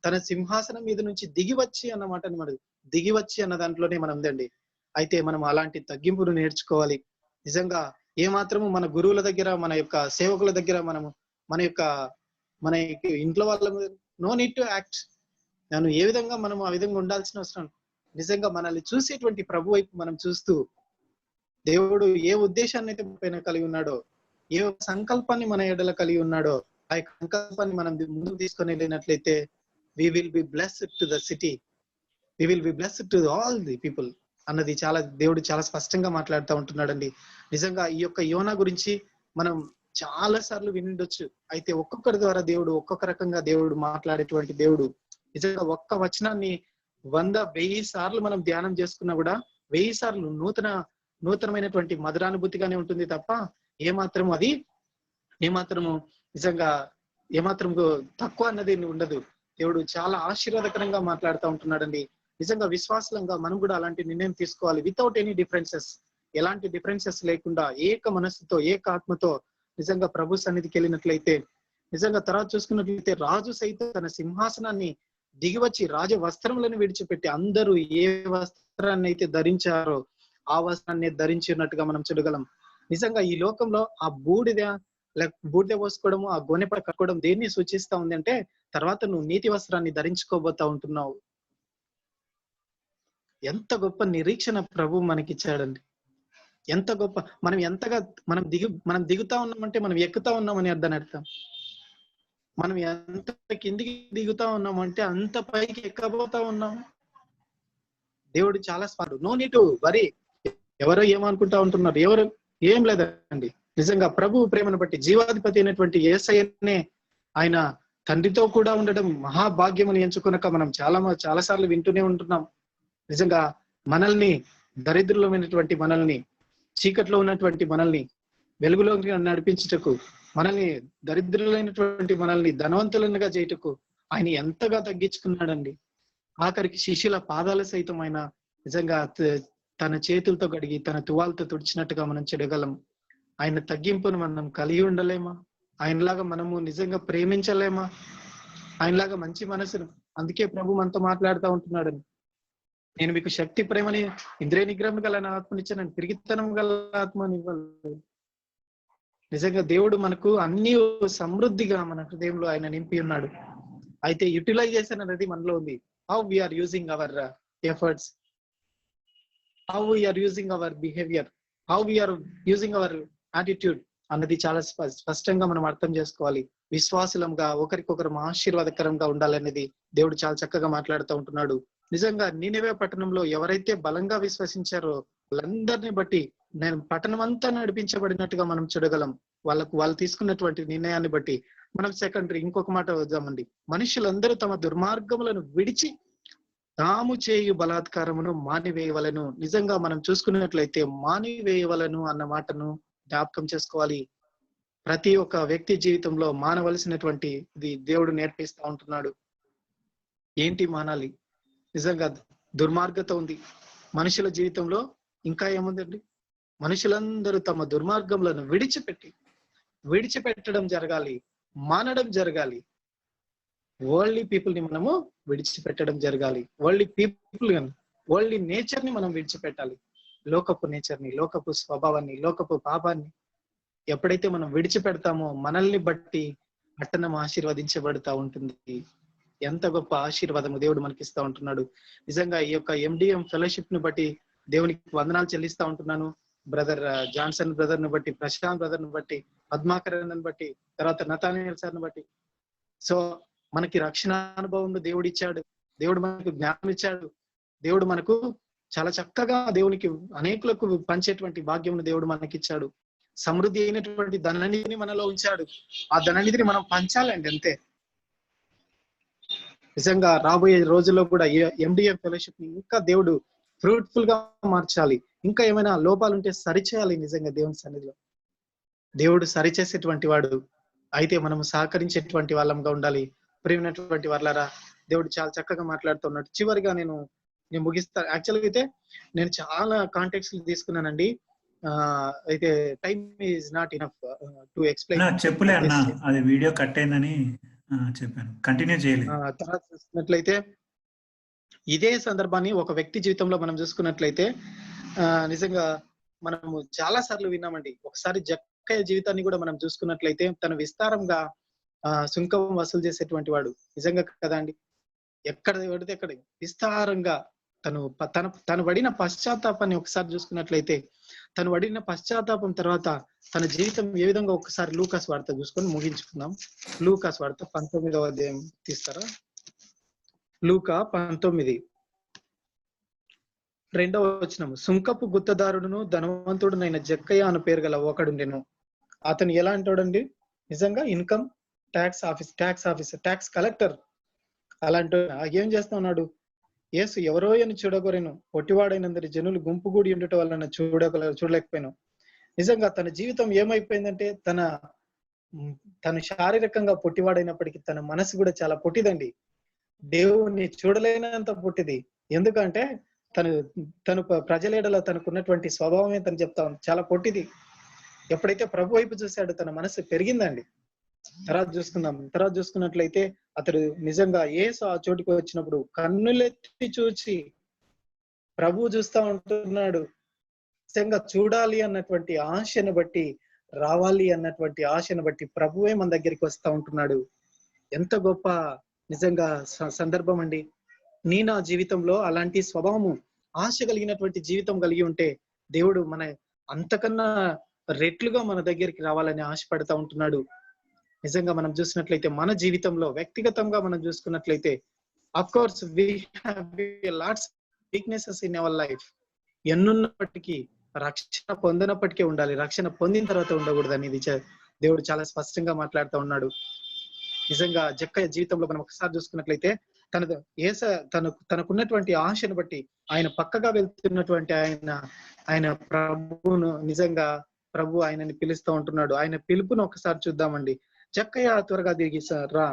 తన సింహాసనం మీద నుంచి దిగి వచ్చి అన్న మాట అనమాట. దిగి వచ్చి అన్న దాంట్లోనే మనం ఉందండి. అయితే మనం అలాంటి తగ్గింపును నేర్చుకోవాలి. నిజంగా ఏ మాత్రము మన గురువుల దగ్గర, మన యొక్క సేవకుల దగ్గర మనము మన యొక్క మన ఇంట్లో వాళ్ళ నో నీడ్ టు యాక్ట్. నన్ను ఏ విధంగా మనం ఆ విధంగా ఉండాల్సిన అవసరం. నిజంగా మనల్ని చూసేటువంటి ప్రభు వైపు మనం చూస్తూ దేవుడు ఏ ఉద్దేశాన్ని అయితే పైన కలిగి ఉన్నాడో, ఏ సంకల్పాన్ని మన ఎడల కలిగి ఉన్నాడో, ఆ యొక్క సంకల్పాన్ని మనం ముందుకు తీసుకొని వెళ్ళినట్లయితే we will be blessed to the city, we will be blessed to all the people అన్నది దేవుడు చాలా స్పష్టంగా మాట్లాడుతూ ఉంటున్నాడండి. నిజంగా ఈ యొక్క యోనా గురించి మనం చాలా సార్లు వినుండొచ్చు. అయితే ఒక్కొక్కరి ద్వారా దేవుడు ఒక్కొక్క రకంగా దేవుడు మాట్లాడేటువంటి దేవుడు. నిజంగా ఒక్క వచనాన్ని 100,000 సార్లు మనం ధ్యానం చేసుకున్నా కూడా 1000 సార్లు నూతనమైనటువంటి మధురానుభూతిగానే ఉంటుంది తప్ప ఏమాత్రము నిజంగా ఏమాత్రం తక్కువ అన్నది ఉండదు. దేవుడు చాలా ఆశీర్వాదకరంగా మాట్లాడుతూ ఉంటున్నాడండి. నిజంగా విశ్వాసంగా మనం కూడా అలాంటి నిర్ణయం తీసుకోవాలి. వితౌట్ ఎనీ డిఫరెన్సెస్, ఎలాంటి డిఫరెన్సెస్ లేకుండా ఏక మనస్సుతో ఏక ఆత్మతో నిజంగా ప్రభు సన్నిధికి వెళ్ళినట్లయితే, నిజంగా తర్వాత చూసుకున్నట్లయితే రాజు సైతం తన సింహాసనాన్ని దిగివచ్చి రాజ వస్త్రములను విడిచిపెట్టి అందరూ ఏ వస్త్రాన్ని అయితే ధరించారో ఆ వస్త్రాన్ని ధరించినట్టుగా మనం చూడగలం. నిజంగా ఈ లోకంలో ఆ బూడిద పోసుకోవడము, ఆ గోనెపడ కట్టుకోవడం దేన్ని సూచిస్తా ఉంది అంటే తర్వాత నువ్వు నీతి వస్త్రాన్ని ధరించుకోబోతా ఉంటున్నావు. ఎంత గొప్ప నిరీక్షణ ప్రభు మనకిచ్చాడండి. ఎంత గొప్ప మనం దిగుతా ఉన్నామంటే మనం ఎక్కుతా ఉన్నామని అర్థం. మనం ఎంత కిందికి దిగుతా ఉన్నామంటే అంత పైకి ఎక్కబోతా ఉన్నాం. దేవుడు చాలా స్పాడు. No need to worry. ఎవరో ఏమనుకుంటా ఉంటున్నారు, ఎవరు ఏం లేదండి. నిజంగా ప్రభు ప్రేమను బట్టి జీవాధిపతి అయినటువంటి యేసయ్యనే ఆయన తండ్రితో కూడా ఉండడం మహాభాగ్యమని ఎంచుకునక మనం చాలా సార్లు వింటూనే ఉంటున్నాం. నిజంగా మనల్ని దరిద్రులమైనటువంటి మనల్ని, చీకట్లో ఉన్నటువంటి మనల్ని వెలుగులోకి నడిపించుటకు, మనల్ని దరిద్రులైనటువంటి మనల్ని ధనవంతులనుగా చేయుటకు ఆయన ఎంతగా తగ్గించుకున్నాడండి. ఆఖరికి శిష్యుల పాదాలు సైతం ఆయన నిజంగా తన చేతులతో కడిగి తన తువాలతో తుడిచినట్టుగా మనం చూడగలం. ఆయన తగ్గింపును మనం కలిగి ఉండలేమా? ఆయనలాగా మనము నిజంగా ప్రేమించలేమా? ఆయనలాగా మంచి మనసును, అందుకే ప్రభు మనతో మాట్లాడుతూ ఉంటున్నాడని, నేను మీకు శక్తి, ప్రేమని, ఇంద్రియ నిగ్రహం గల ఆత్మనిచ్చాను, పిరిగితనం గల ఆత్మని ఇవ్వాలి. నిజంగా దేవుడు మనకు అన్ని సమృద్ధిగా మన హృదయంలో ఆయన నింపి ఉన్నాడు. అయితే యూటిలైజేషన్ అనేది మనలో ఉంది. How we are using our efforts, how we are using our behaviour, how we are using our attitude అన్నది చాలా స్పష్టంగా మనం అర్థం చేసుకోవాలి. విశ్వాసులంగా ఒకరికొకరు ఆశీర్వాదకరంగా ఉండాలనేది దేవుడు చాలా చక్కగా మాట్లాడుతూ ఉంటున్నాడు. నిజంగా నీనెవే పట్టణంలో ఎవరైతే బలంగా విశ్వసించారో వాళ్ళందరినీ బట్టి నేను పట్టణం అంతా నడిపించబడినట్టుగా మనం చూడగలం. వాళ్ళు తీసుకున్నటువంటి నిర్ణయాన్ని బట్టి. మనకు సెకండరీ ఇంకొక మాట వద్దామండి. మనుషులందరూ తమ దుర్మార్గములను విడిచి తాము చేయు బలాత్కారమును మానివేయవలను. నిజంగా మనం చూసుకున్నట్లయితే మానివేయవలను అన్న మాటను జ్ఞాపకం చేసుకోవాలి. ప్రతి ఒక్క వ్యక్తి జీవితంలో మానవలసినటువంటి ఇది దేవుడు నేర్పిస్తా ఉంటున్నాడు. ఏంటి మానాలి? నిజంగా దుర్మార్గత ఉంది మనుషుల జీవితంలో. ఇంకా ఏముందండి? మనుషులందరూ తమ దుర్మార్గములను విడిచిపెట్టడం జరగాలి, మానడం జరగాలి. వరల్డ్లీ పీపుల్ ని మనము విడిచిపెట్టడం జరగాలి. వరల్డ్లీ నేచర్ ని మనం విడిచిపెట్టాలి. లోకపు నేచర్ ని, లోకపు స్వభావాన్ని, లోకపు పాపాన్ని ఎప్పుడైతే మనం విడిచిపెడతామో మనల్ని బట్టి పట్టణం ఆశీర్వదించబడుతూ ఉంటుంది. ఎంత గొప్ప ఆశీర్వాదము దేవుడు మనకిస్తా ఉంటున్నాడు. నిజంగా ఈ యొక్క MDM ఫెలోషిప్ ను బట్టి దేవునికి వందనాలు చెల్లిస్తా ఉంటున్నాను. బ్రదర్ జాన్సన్ బ్రదర్ ను బట్టి, ప్రశాంత్ బ్రదర్ ను బట్టి, పద్మాకరన్ బట్టి, తర్వాత నతానియల్ సార్ ను బట్టి. సో మనకి రక్షణ అనుభవం దేవుడు ఇచ్చాడు, దేవుడు మనకు జ్ఞానం ఇచ్చాడు, దేవుడు మనకు చాలా చక్కగా దేవునికి అనేకులకు పంచేటువంటి భాగ్యమును దేవుడు మనకిచ్చాడు. సమృద్ధి అయినటువంటి ధననిధిని మనలో ఉంచాడు. ఆ ధననిధిని మనం పంచాలండి, అంతే. నిజంగా రాబోయే రోజుల్లో కూడా MDM ఫెలోషిప్ ని ఇంకా దేవుడు ఫ్రూట్ఫుల్ గా మార్చాలి. ఇంకా ఏమైనా లోపాలు ఉంటే సరిచేయాలి. నిజంగా దేవుని సన్నిధిలో దేవుడు సరిచేసేటువంటి వాడు. అయితే మనము సహకరించేటువంటి వాళ్ళంగా ఉండాలి. ప్రియమైనటువంటి వాళ్ళారా, దేవుడు చాలా చక్కగా మాట్లాడుతున్నాడు. చివరిగా నేను నేను ముగిస్తా. యాక్చువల్‌గా అయితే నేను చాలా కాంటెక్స్‌లు తీసుకున్నానండి. అయితే time is not enough to అన్నా ఎక్స్‌ప్లెయిన్ చెప్పులే అన్నా. దిస్. అది వీడియో కట్ అయిందని చెప్పాను. కంటిన్యూ చేయలేదు. తర్వాత చూసుకున్నట్లయితే ఇదే సందర్భాన్ని ఒక వ్యక్తి జీవితంలో మనం చూసుకున్నట్లయితే నిజంగా మనము చాలా సార్లు విన్నామండి. ఒకసారి జక్కయ్య జీవితాన్ని కూడా మనం చూసుకున్నట్లయితే తను విస్తారంగా సుంకం వసూలు చేసేటువంటి వాడు. నిజంగా కదా అండి. ఎక్కడ పడితే అక్కడ విస్తారంగా తను పడిన పశ్చాత్తాపాన్ని ఒకసారి చూసుకున్నట్లయితే, తను పడిన పశ్చాత్తాపం తర్వాత తన జీవితం ఏ విధంగా ఒకసారి లూకా సువార్త చూసుకొని ముగించుకుందాం. లూకా సువార్త 19వ అధ్యాయం తీస్తారా? లూకా 19 2వ వచనము. సుంకపు గుత్తదారుడును ధనవంతుడునైన జక్కయ్య అను పేరు గల ఒకడుండెను. అతను ఎలా అంటాడండి? నిజంగా income tax officer, tax collector. అలాంటి ఏం చేస్తా ఉన్నాడు? యేసు ఎవరో అని చూడగొరెను, పొట్టివాడైనందరి జనులు గుంపు కూడి ఉండటం వలన చూడలేకపోయాను. నిజంగా తన జీవితం ఏమైపోయిందంటే తను శారీరకంగా పొట్టివాడైనప్పటికీ తన మనసు కూడా చాలా పొట్టిదండి. దేవుణ్ణి చూడలేనంత పొట్టిది. ఎందుకంటే తను తను ప్రజలేడల తనకున్నటువంటి స్వభావమే తను చెప్తా ఉంది. చాలా పొట్టిది. ఎప్పుడైతే ప్రభు వైపు చూశాడో తన మనసు పెరిగిందండి. తర్వాత చూసుకున్నట్లయితే అతడు నిజంగా యేసు ఆ చోటుకు వచ్చినప్పుడు కన్నులెత్తి చూచి ప్రభు చూస్తా ఉంటున్నాడు. నిజంగా చూడాలి అన్నటువంటి ఆశను బట్టి, రావాలి అన్నటువంటి ఆశను బట్టి ప్రభువే మన దగ్గరికి వస్తా ఉంటున్నాడు. ఎంత గొప్ప నిజంగా సందర్భం అండి. నా జీవితంలో అలాంటి స్వభావము, ఆశ కలిగినటువంటి జీవితం కలిగి ఉంటే దేవుడు అంతకన్నా రెట్లుగా మన దగ్గరికి రావాలని ఆశపడతా ఉంటున్నాడు. నిజంగా మనం చూసినట్లయితే మన జీవితంలో వ్యక్తిగతంగా మనం చూసుకున్నట్లయితే of course we have lots weaknesses in our life. ఎన్నున్నప్పటికీ రక్షణ పొందినప్పటికీ ఉండాలి, రక్షణ పొందిన తర్వాత ఉండకూడదు అనేది దేవుడు చాలా స్పష్టంగా మాట్లాడుతూ ఉన్నాడు. నిజంగా జక్కయ్య జీవితంలో మనం ఒకసారి చూసుకున్నట్లయితే తనకున్నటువంటి ఆశను బట్టి ఆయన పక్కగా వెళ్తున్నటువంటి ఆయన ప్రభువును నిజంగా ప్రభు ఆయనని పిలుస్తూ ఉంటున్నాడు. ఆయన పిలుపును ఒకసారి చూద్దామండి. జక్కయ్య త్వరగా తిరిగి రా.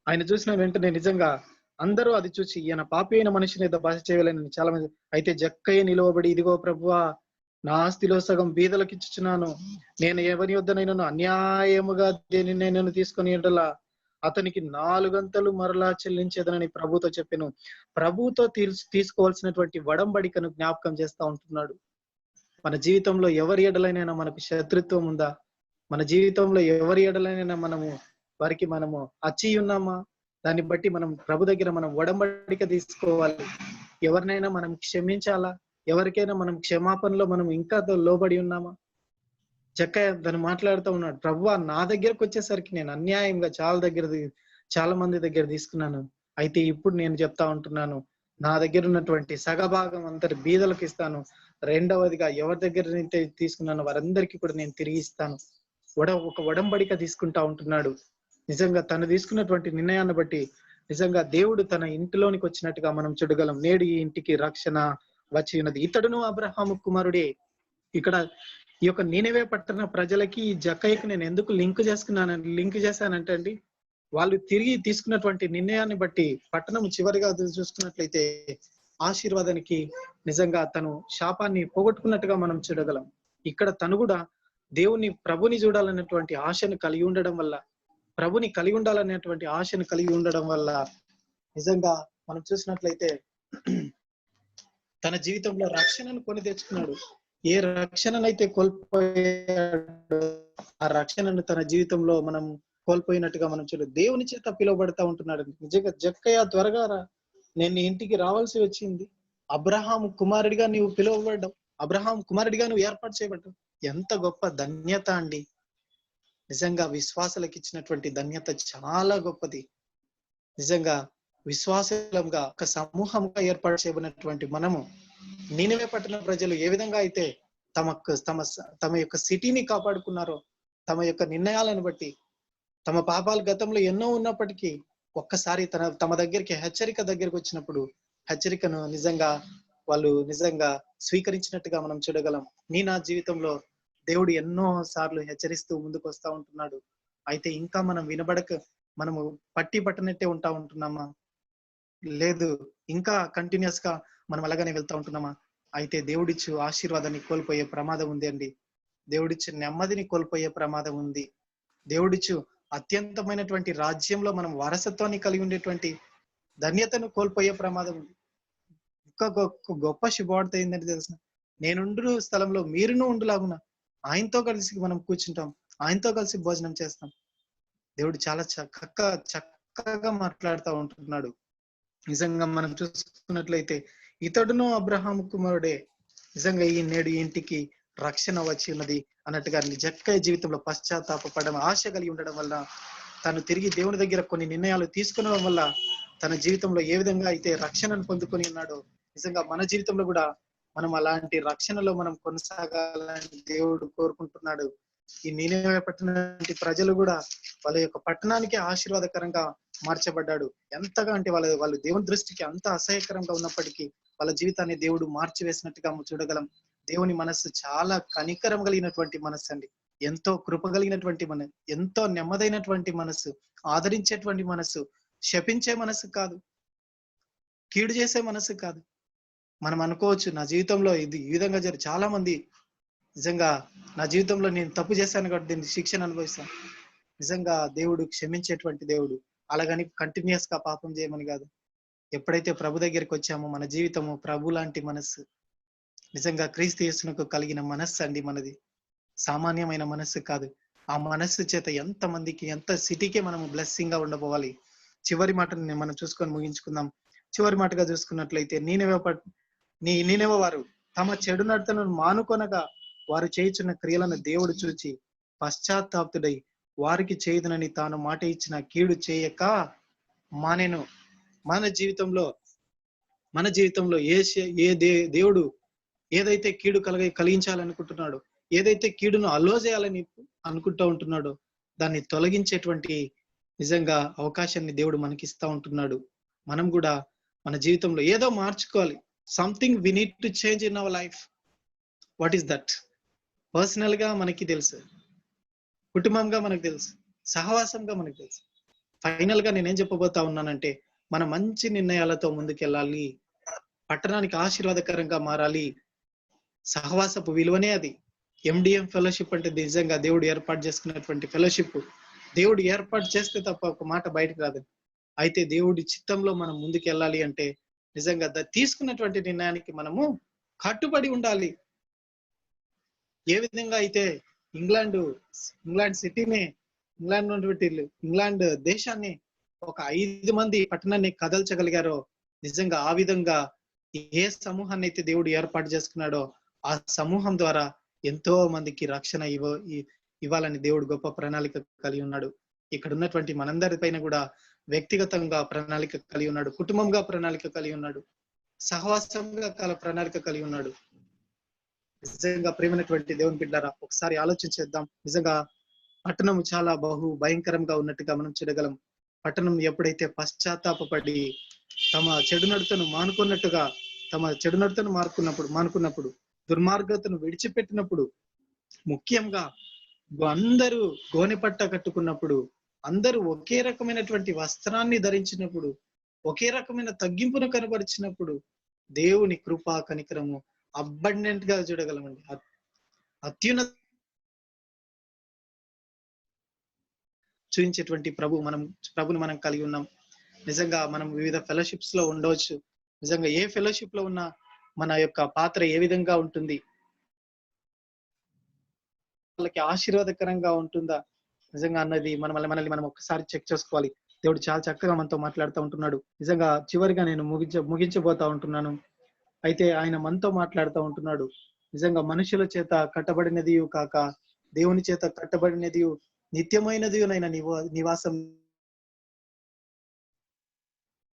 ఆయన చూసిన వెంటనే నిజంగా అందరూ అది చూసి ఈయన పాపి అయిన మనిషిని ఏదో భాష చేయలేని చాలా మంది. అయితే జక్కయ్య నిలవబడి, ఇదిగో ప్రభువా, నా ఆస్తిలో సగం బీదలకు ఇచ్చుచున్నాను. నేను ఎవరి వద్దనైనా అన్యాయముగా దేనినైనా తీసుకొని ఉండలా అతనికి 4 గంతలు మరలా చెల్లించేదనని ప్రభుతో చెప్పాను. ప్రభుతో తీసుకోవాల్సినటువంటి వడంబడికను జ్ఞాపకం చేస్తా ఉంటున్నాడు. మన జీవితంలో ఎవరి ఎడలైనా మనకు శత్రుత్వం ఉందా? మన జీవితంలో ఎవరి ఎడలైనా వారికి మనము అచ్చి ఉన్నామా? దాన్ని బట్టి మనం ప్రభు దగ్గర మనం వడంబడిక తీసుకోవాలి. ఎవరినైనా మనం క్షమించాలా? ఎవరికైనా మనం క్షమాపణలో మనం ఇంకా లోబడి ఉన్నామా? జక్కయ్య దాన్ని మాట్లాడుతూ ఉన్నాడు. ప్రభువా, నా దగ్గరకు వచ్చేసరికి నేను అన్యాయంగా చాలా మంది దగ్గర తీసుకున్నాను. అయితే ఇప్పుడు నేను చెప్తా ఉంటున్నాను, నా దగ్గర ఉన్నటువంటి సగభాగం అందరి బీదలకు ఇస్తాను. రెండవదిగా ఎవరి దగ్గర నుంచి తీసుకున్నాను వారందరికీ కూడా నేను తిరిగి ఇస్తాను. ఒక వడంబడిక తీసుకుంటా ఉంటున్నాడు. నిజంగా తను తీసుకున్నటువంటి నిర్ణయాన్ని బట్టి నిజంగా దేవుడు తన ఇంటిలోనికి వచ్చినట్టుగా మనం చూడగలం. నేడు ఈ ఇంటికి రక్షణ వచ్చి ఉన్నది. ఇతడును అబ్రహాము కుమారుడే. ఇక్కడ ఈ యొక్క నీనెవే పట్టణ ప్రజలకి ఈ జక్కయ్యకి నేను ఎందుకు లింక్ చేశానంటే అండి, వాళ్ళు తిరిగి తీసుకున్నటువంటి నిర్ణయాన్ని బట్టి పట్టణం చివరిగా చూసుకున్నట్లయితే ఆశీర్వాదానికి నిజంగా తను శాపాన్ని పోగొట్టుకున్నట్టుగా మనం చూడగలం. ఇక్కడ తను కూడా ప్రభుని చూడాలనేటువంటి ఆశను కలిగి ఉండడం వల్ల, ప్రభుని కలిగి ఉండాలనేటువంటి ఆశను కలిగి ఉండడం వల్ల నిజంగా మనం చూసినట్లయితే తన జీవితంలో రక్షణను కొని తెచ్చుకున్నాడు. ఏ రక్షణనైతే కోల్పోయాడో ఆ రక్షణను తన జీవితంలో మనం కోల్పోయినట్టుగా మనం దేవుని చేత పిలువబడతా ఉంటున్నాడు. నిజంగా జక్కయ్య త్వరగా రా, నేను ఇంటికి రావాల్సి వచ్చింది. అబ్రహాం కుమారుడిగా నీవు పిలువబడ్డావు, అబ్రహాం కుమారుడిగా నువ్వు ఏర్పాటు చేయబడ్డావు. ఎంత గొప్ప ధన్యత అండి. నిజంగా విశ్వాసులకు ఇచ్చినటువంటి ధన్యత చాలా గొప్పది. నిజంగా విశ్వాసంగా ఒక సమూహంగా ఏర్పాటు చేయబడినటువంటి మనము నీనెవే పట్టణ ప్రజలు ఏ విధంగా అయితే తమ యొక్క సిటీని కాపాడుకున్నారో, తమ యొక్క నిర్ణయాలను బట్టి, తమ పాపాల గతంలో ఎన్నో ఉన్నప్పటికీ ఒక్కసారి తమ దగ్గరికి హెచ్చరిక దగ్గరికి వచ్చినప్పుడు హెచ్చరికను వాళ్ళు నిజంగా స్వీకరించినట్టుగా మనం చూడగలం. నా జీవితంలో దేవుడు ఎన్నో సార్లు హెచ్చరిస్తూ ముందుకు వస్తా ఉంటున్నాడు. అయితే ఇంకా మనం మనము పట్టనట్టే ఉంటున్నామా? లేదు, ఇంకా కంటిన్యూస్ గా మనం అలాగనే వెళ్తా ఉంటున్నామా? అయితే దేవుడిచ్చు ఆశీర్వాదాన్ని కోల్పోయే ప్రమాదం ఉంది అండి. దేవుడిచ్చు నెమ్మదిని కోల్పోయే ప్రమాదం ఉంది. దేవుడిచ్చు అత్యంతమైనటువంటి రాజ్యంలో మనం వారసత్వాన్ని కలిగి ఉండేటువంటి ధన్యతను కోల్పోయే ప్రమాదం ఉంది. ఇంకా గొప్ప శుభవార్త ఏంటంటే తెలుసా? నేనుండు స్థలంలో మీరును ఉండులాగున ఆయనతో కలిసి మనం కూర్చుంటాం, ఆయనతో కలిసి భోజనం చేస్తాం. దేవుడు చాలా చక్కగా మాట్లాడుతూ ఉంటున్నాడు. నిజంగా మనం చూసుకున్నట్లయితే ఇతడును అబ్రహాము కుమారుడే, నిజంగా ఈ నేడు ఇంటికి రక్షణ వచ్చి ఉన్నది అన్నట్టుగా జక్కయ్య జీవితంలో పశ్చాత్తాపడడం, ఆశ కలిగి ఉండడం వల్ల, తను తిరిగి దేవుని దగ్గర కొన్ని నిర్ణయాలు తీసుకునడం వల్ల తన జీవితంలో ఏ విధంగా అయితే రక్షణను పొందుకొని ఉన్నాడో, నిజంగా మన జీవితంలో కూడా మనం అలాంటి రక్షణలో మనం కొనసాగాలని దేవుడు కోరుకుంటున్నాడు. ఈ నీనెవె పట్టణం ప్రజలు కూడా వాళ్ళ యొక్క పట్టణానికి ఆశీర్వాదకరంగా మార్చబడ్డాడు. ఎంతగా అంటే వాళ్ళు దేవుని దృష్టికి అంత అసహ్యకరంగా ఉన్నప్పటికీ వాళ్ళ జీవితాన్ని దేవుడు మార్చివేసినట్టుగా చూడగలం. దేవుని మనస్సు చాలా కనికరం కలిగినటువంటి మనస్సు అండి. ఎంతో కృప కలిగినటువంటి ఎంతో నెమ్మదైనటువంటి మనస్సు, ఆదరించేటువంటి మనస్సు, శపించే మనస్సు కాదు, కీడు చేసే మనస్సు కాదు. మనం అనుకోవచ్చు, నా జీవితంలో ఇది ఈ విధంగా చాలా మంది నిజంగా నా జీవితంలో నేను తప్పు చేశాను కాబట్టి దీన్ని శిక్షణ అనుభవిస్తాను. నిజంగా దేవుడు క్షమించేటువంటి దేవుడు. అలాగని కంటిన్యూస్ గా పాపం చేయమని కాదు. ఎప్పుడైతే ప్రభు దగ్గరికి వచ్చామో మన జీవితము ప్రభు లాంటి మనస్సు, నిజంగా క్రీస్తు యేసునకు కలిగిన మనస్సు అండి మనది. సామాన్యమైన మనస్సు కాదు. ఆ మనస్సు చేత ఎంత మందికి, ఎంత సిటీకే మనము బ్లెస్సింగ్ గా ఉండబోవాలి. చివరి మాటను మనం చూసుకొని ముగించుకుందాం. చివరి మాటగా చూసుకున్నట్లయితే నీనెవె వారు తమ చెడు నడతను మానుకొనగా వారు చేయుచున్న క్రియలను దేవుడు చూచి పశ్చాత్తాపుడై వారికి చేయుదునని తాను మాట ఇచ్చిన కీడు చేయక మానెను. మన జీవితంలో దేవుడు ఏదైతే కీడు కలిగించాలనుకుంటున్నాడో, ఏదైతే కీడును అలో చేయాలని అనుకుంటూ ఉంటున్నాడో దాన్ని తొలగించేటువంటి నిజంగా అవకాశాన్ని దేవుడు మనకిస్తా ఉంటున్నాడు. మనం కూడా మన జీవితంలో ఏదో మార్చుకోవాలి. Something we need to change in our life. What is that? Personal గా మనకి తెలుసు, కుటుంబంగా మనకు తెలుసు, సహవాసంగా మనకు తెలుసు. ఫైనల్ గా నేనేం చెప్పబోతా ఉన్నానంటే, మన మంచి నిర్ణయాలతో ముందుకెళ్ళాలి, పట్టణానికి ఆశీర్వాదకరంగా మారాలి. సహవాసపు విలువనే అది. MDM ఫెలోషిప్ అంటే నిజంగా దేవుడు ఏర్పాటు చేసుకున్నటువంటి ఫెలోషిప్. దేవుడు ఏర్పాటు చేస్తే తప్ప ఒక మాట బయటకు రాదు. అయితే దేవుడి చిత్తంలో మనం ముందుకు వెళ్ళాలి అంటే నిజంగా తీసుకున్నటువంటి నిర్ణయానికి మనము కట్టుబడి ఉండాలి. ఏ విధంగా అయితే ఇంగ్లాండ్ సిటీని, ఇంగ్లాండ్ దేశాన్ని ఒక 5 మంది పట్టణాన్ని కదల్చగలిగారో, నిజంగా ఆ విధంగా ఏ సమూహాన్ని అయితే దేవుడు ఏర్పాటు చేసుకున్నాడో ఆ సమూహం ద్వారా ఎంతో మందికి రక్షణ ఇవ్వాలని దేవుడు గొప్ప ప్రణాళిక కలిగి ఉన్నాడు. ఇక్కడ ఉన్నటువంటి మనందరి పైన కూడా వ్యక్తిగతంగా ప్రణాళిక కలిగి ఉన్నాడు, కుటుంబంగా ప్రణాళిక కలిగి ఉన్నాడు, సహవాసంగా ప్రణాళిక కలిగి ఉన్నాడు. నిజంగా ప్రేమైనటువంటి దేవుని బిడ్డలారా, ఒకసారి ఆలోచించేద్దాం. నిజంగా పట్టణం చాలా భయంకరంగా ఉన్నట్టుగా మనం చూడగలం. పట్టణం ఎప్పుడైతే పశ్చాత్తాపడి తమ చెడు నడతను మానుకున్నప్పుడు, దుర్మార్గతను విడిచిపెట్టినప్పుడు, ముఖ్యంగా అందరూ గోనెపట్ట కట్టుకున్నప్పుడు, అందరూ ఒకే రకమైనటువంటి వస్త్రాన్ని ధరించినప్పుడు, ఒకే రకమైన తగ్గింపును కనబరిచినప్పుడు దేవుని కృపా కనికరము అబండెంట్ గా చూడగలమండి. అత్యున్నత చూపించేటువంటి ప్రభుని మనం కలిగి ఉన్నాం. నిజంగా మనం వివిధ ఫెలోషిప్స్ లో ఉండవచ్చు. నిజంగా ఏ ఫెలోషిప్ లో ఉన్నా మన యొక్క పాత్ర ఏ విధంగా ఉంటుంది, వాళ్ళకి ఆశీర్వాదకరంగా ఉంటుందా నిజంగా అన్నది మనల్ని మనం ఒకసారి చెక్ చేసుకోవాలి. దేవుడు చాలా చక్కగా మనతో మాట్లాడుతూ ఉంటున్నాడు. నిజంగా చివరిగా నేను ముగించబోతా ఉంటున్నాను. అయితే ఆయన మనతో మాట్లాడుతూ ఉంటున్నాడు. నిజంగా మనుషుల చేత కట్టబడినది కాక దేవుని చేత కట్టబడినది నిత్యమైనది నైనా నివాసం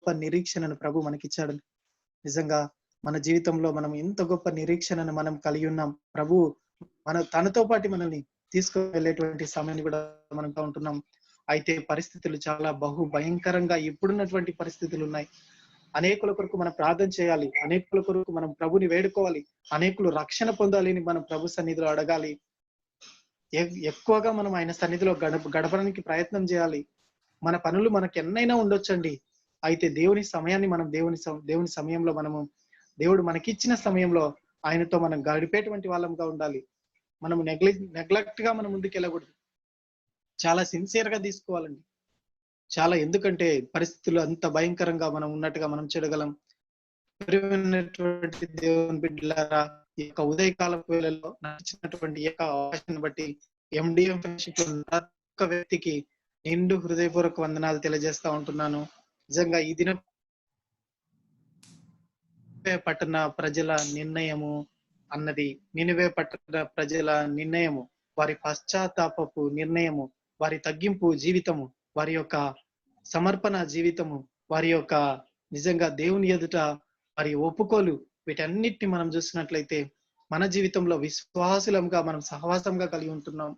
నిరీక్షణను ప్రభు మనకిచ్చాడు. నిజంగా మన జీవితంలో మనం ఎంత గొప్ప నిరీక్షణను మనం కలిగి ఉన్నాం. ప్రభు తనతో పాటు మనల్ని తీసుకువెళ్ళేటువంటి సమయాన్ని కూడా మనం ఉంటున్నాం. అయితే పరిస్థితులు చాలా భయంకరంగా ఇప్పుడున్నటువంటి పరిస్థితులు ఉన్నాయి. అనేకుల కొరకు మనం ప్రార్థన చేయాలి, అనేకుల కొరకు మనం ప్రభుని వేడుకోవాలి, అనేకులు రక్షణ పొందాలి అని మనం ప్రభు సన్నిధిలో అడగాలి. ఎక్కువగా మనం ఆయన సన్నిధిలో గడపడానికి ప్రయత్నం చేయాలి. మన పనులు మనకు ఎన్నైనా ఉండొచ్చండి. అయితే దేవుని సమయాన్ని మనం దేవుని సమయంలో మనము దేవుడు మనకిచ్చిన సమయంలో ఆయనతో మనం గడిపేటువంటి వాళ్ళంగా ఉండాలి. మనం నెగ్లెక్ట్ గా మనం ముందుకు వెళ్ళకూడదు. చాలా సిన్సియర్ గా తీసుకోవాలండి. చాలా, ఎందుకంటే పరిస్థితులు అంత భయంకరంగా మనం ఉన్నట్టుగా మనం చూడగలం. ప్రియమైనటువంటి దేవుని బిడ్డలారా, ఈ యొక్క ఉదయకాలపు వేళలో నచ్చినటువంటి ఈ యొక్క అవకాశాన్ని బట్టి ఎండిఎం ఫెలోషిప్ లో ప్రతి ఒక్క వ్యక్తికి నిండు హృదయపూర్వక వందనాలు తెలియజేస్తా ఉంటున్నాను. నిజంగా ఈ దిన పట్టణ ప్రజల నిర్ణయము అన్నది, నినివే పట్టణ ప్రజల నిర్ణయము, వారి పశ్చాత్తాపపు నిర్ణయము, వారి తగ్గింపు జీవితము, వారి యొక్క సమర్పణ జీవితము, వారి యొక్క నిజంగా దేవుని ఎదుట వారి ఒప్పుకోలు, వీటన్నిటిని మనం చూసినట్లయితే మన జీవితంలో విశ్వాసులంగా మనం సహవాసంగా కలిగి ఉంటున్నాం.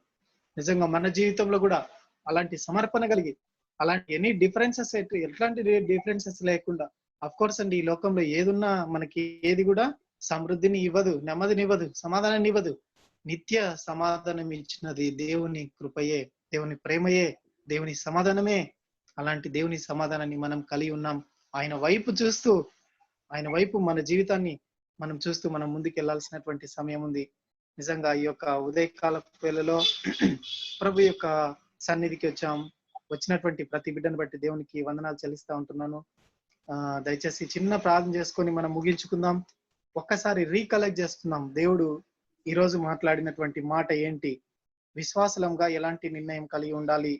నిజంగా మన జీవితంలో కూడా అలాంటి సమర్పణ కలిగి, అలాంటి ఎనీ డిఫరెన్సెస్, ఎట్లాంటి డిఫరెన్సెస్ లేకుండా, అఫ్ కోర్స్ అండి, ఈ లోకంలో ఏదున్నా మనకి ఏది కూడా సమృద్ధిని ఇవ్వదు, నెమ్మదిని ఇవ్వదు, సమాధానాన్ని ఇవ్వదు. నిత్య సమాధానం ఇచ్చినది దేవుని కృపయే, దేవుని ప్రేమయే, దేవుని సమాధానమే. అలాంటి దేవుని సమాధానాన్ని మనం కలిగి ఉన్నాం. ఆయన వైపు చూస్తూ, ఆయన వైపు మన జీవితాన్ని మనం చూస్తూ మనం ముందుకు వెళ్ళాల్సినటువంటి సమయం ఉంది. నిజంగా ఈ యొక్క ఉదయకాల వేళలో ప్రభు యొక్క సన్నిధికి వచ్చినటువంటి ప్రతి బిడ్డను బట్టి దేవునికి వందనాలు చెల్లిస్తా ఉంటున్నాను. దయచేసి చిన్న ప్రార్థన చేసుకొని మనం ముగించుకుందాం. ఒక్కసారి రీకలెక్ట్ చేసుకుందాం. దేవుడు ఈ రోజు మాట్లాడినటువంటి మాట ఏంటి, విశ్వాసలంగా ఎలాంటి నిర్ణయం కలిగి ఉండాలి,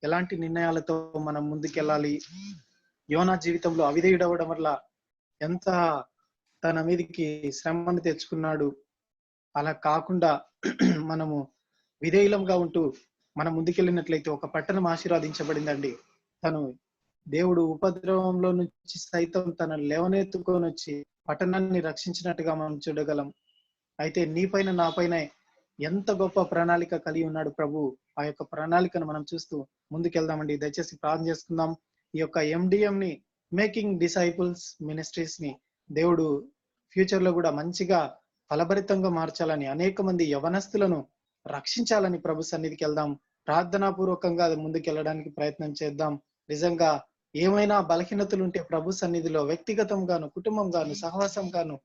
ఎలాంటి నిర్ణయాలతో మనం ముందుకెళ్ళాలి. యోనా జీవితంలో అవిధేయుడవడం వల్ల ఎంత తన మీదకి శ్రమను తెచ్చుకున్నాడు. అలా కాకుండా మనము విధేయులంగా ఉంటూ మనం ముందుకెళ్ళినట్లయితే ఒక పట్టణం ఆశీర్వదించబడిందండి. తను దేవుడు ఉపద్రవంలో నుంచి సైతం తన లేవనెత్తుకొని వచ్చి పట్టణాన్ని రక్షించినట్టుగా మనం చూడగలం. అయితే నీ పైన నా పైన ఎంత గొప్ప ప్రణాళిక కలిగి ఉన్నాడు ప్రభు. ఆ యొక్క ప్రణాళికను మనం చూస్తూ ముందుకెళ్దామండి. దయచేసి ప్రార్థన చేసుకుందాం. ఈ యొక్క ఎండిఎం ని, మేకింగ్ డిసైపుల్స్ మినిస్ట్రీస్ ని దేవుడు ఫ్యూచర్ లో కూడా మంచిగా ఫలభరితంగా మార్చాలని, అనేక మంది యవనస్తులను రక్షించాలని ప్రభు సన్నిధికి వెళ్దాం. ప్రార్థనాపూర్వకంగా ముందుకెళ్ళడానికి ప్రయత్నం చేద్దాం. నిజంగా ఏమైనా బలహీనతలు ఉంటే ప్రభు సన్నిధిలో వ్యక్తిగతంగాను, కుటుంబంగాను, సహవాసంగాను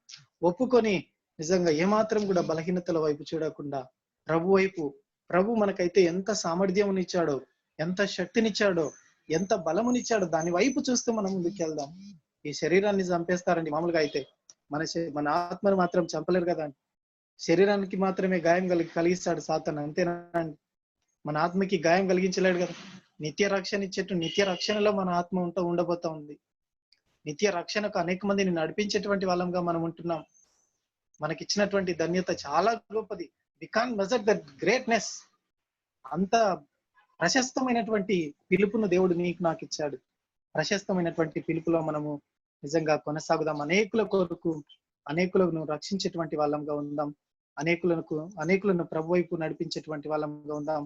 ఒప్పుకొని, నిజంగా ఏమాత్రం కూడా బలహీనతల వైపు చూడకుండా ప్రభు వైపు, ప్రభు మనకైతే ఎంత సామర్థ్యమునిచ్చాడో, ఎంత శక్తినిచ్చాడో, ఎంత బలమునిచ్చాడో దాని వైపు చూస్తూ మనం ముందుకెళ్దాం. ఈ శరీరాన్ని చంపేస్తారండి మామూలుగా అయితే, మన ఆత్మను మాత్రం చంపలేరు కదా. శరీరానికి మాత్రమే గాయం కలిగిస్తాడు సాతాను, అంతేనా? మన ఆత్మకి గాయం కలిగించలేడు కదా. నిత్య రక్షణ ఇచ్చేట్టు నిత్య రక్షణలో మన ఆత్మ ఉండబోతా ఉంది. నిత్య రక్షణకు అనేక మందిని నడిపించేటువంటి వాళ్ళంగా మనం ఉంటున్నాం. మనకిచ్చినటువంటి ధన్యత చాలా గొప్పది. వి కాన్ మెజర్ దట్ గ్రేట్నెస్. అంత ప్రశస్తమైనటువంటి పిలుపును దేవుడు నీకు నాకు ఇచ్చాడు. ప్రశస్తమైనటువంటి పిలుపులో మనము నిజంగా కొనసాగుదాం. అనేకులను రక్షించేటువంటి వాళ్ళంగా ఉందాం. అనేకులను ప్రభు వైపు నడిపించేటువంటి వాళ్ళంగా ఉందాం.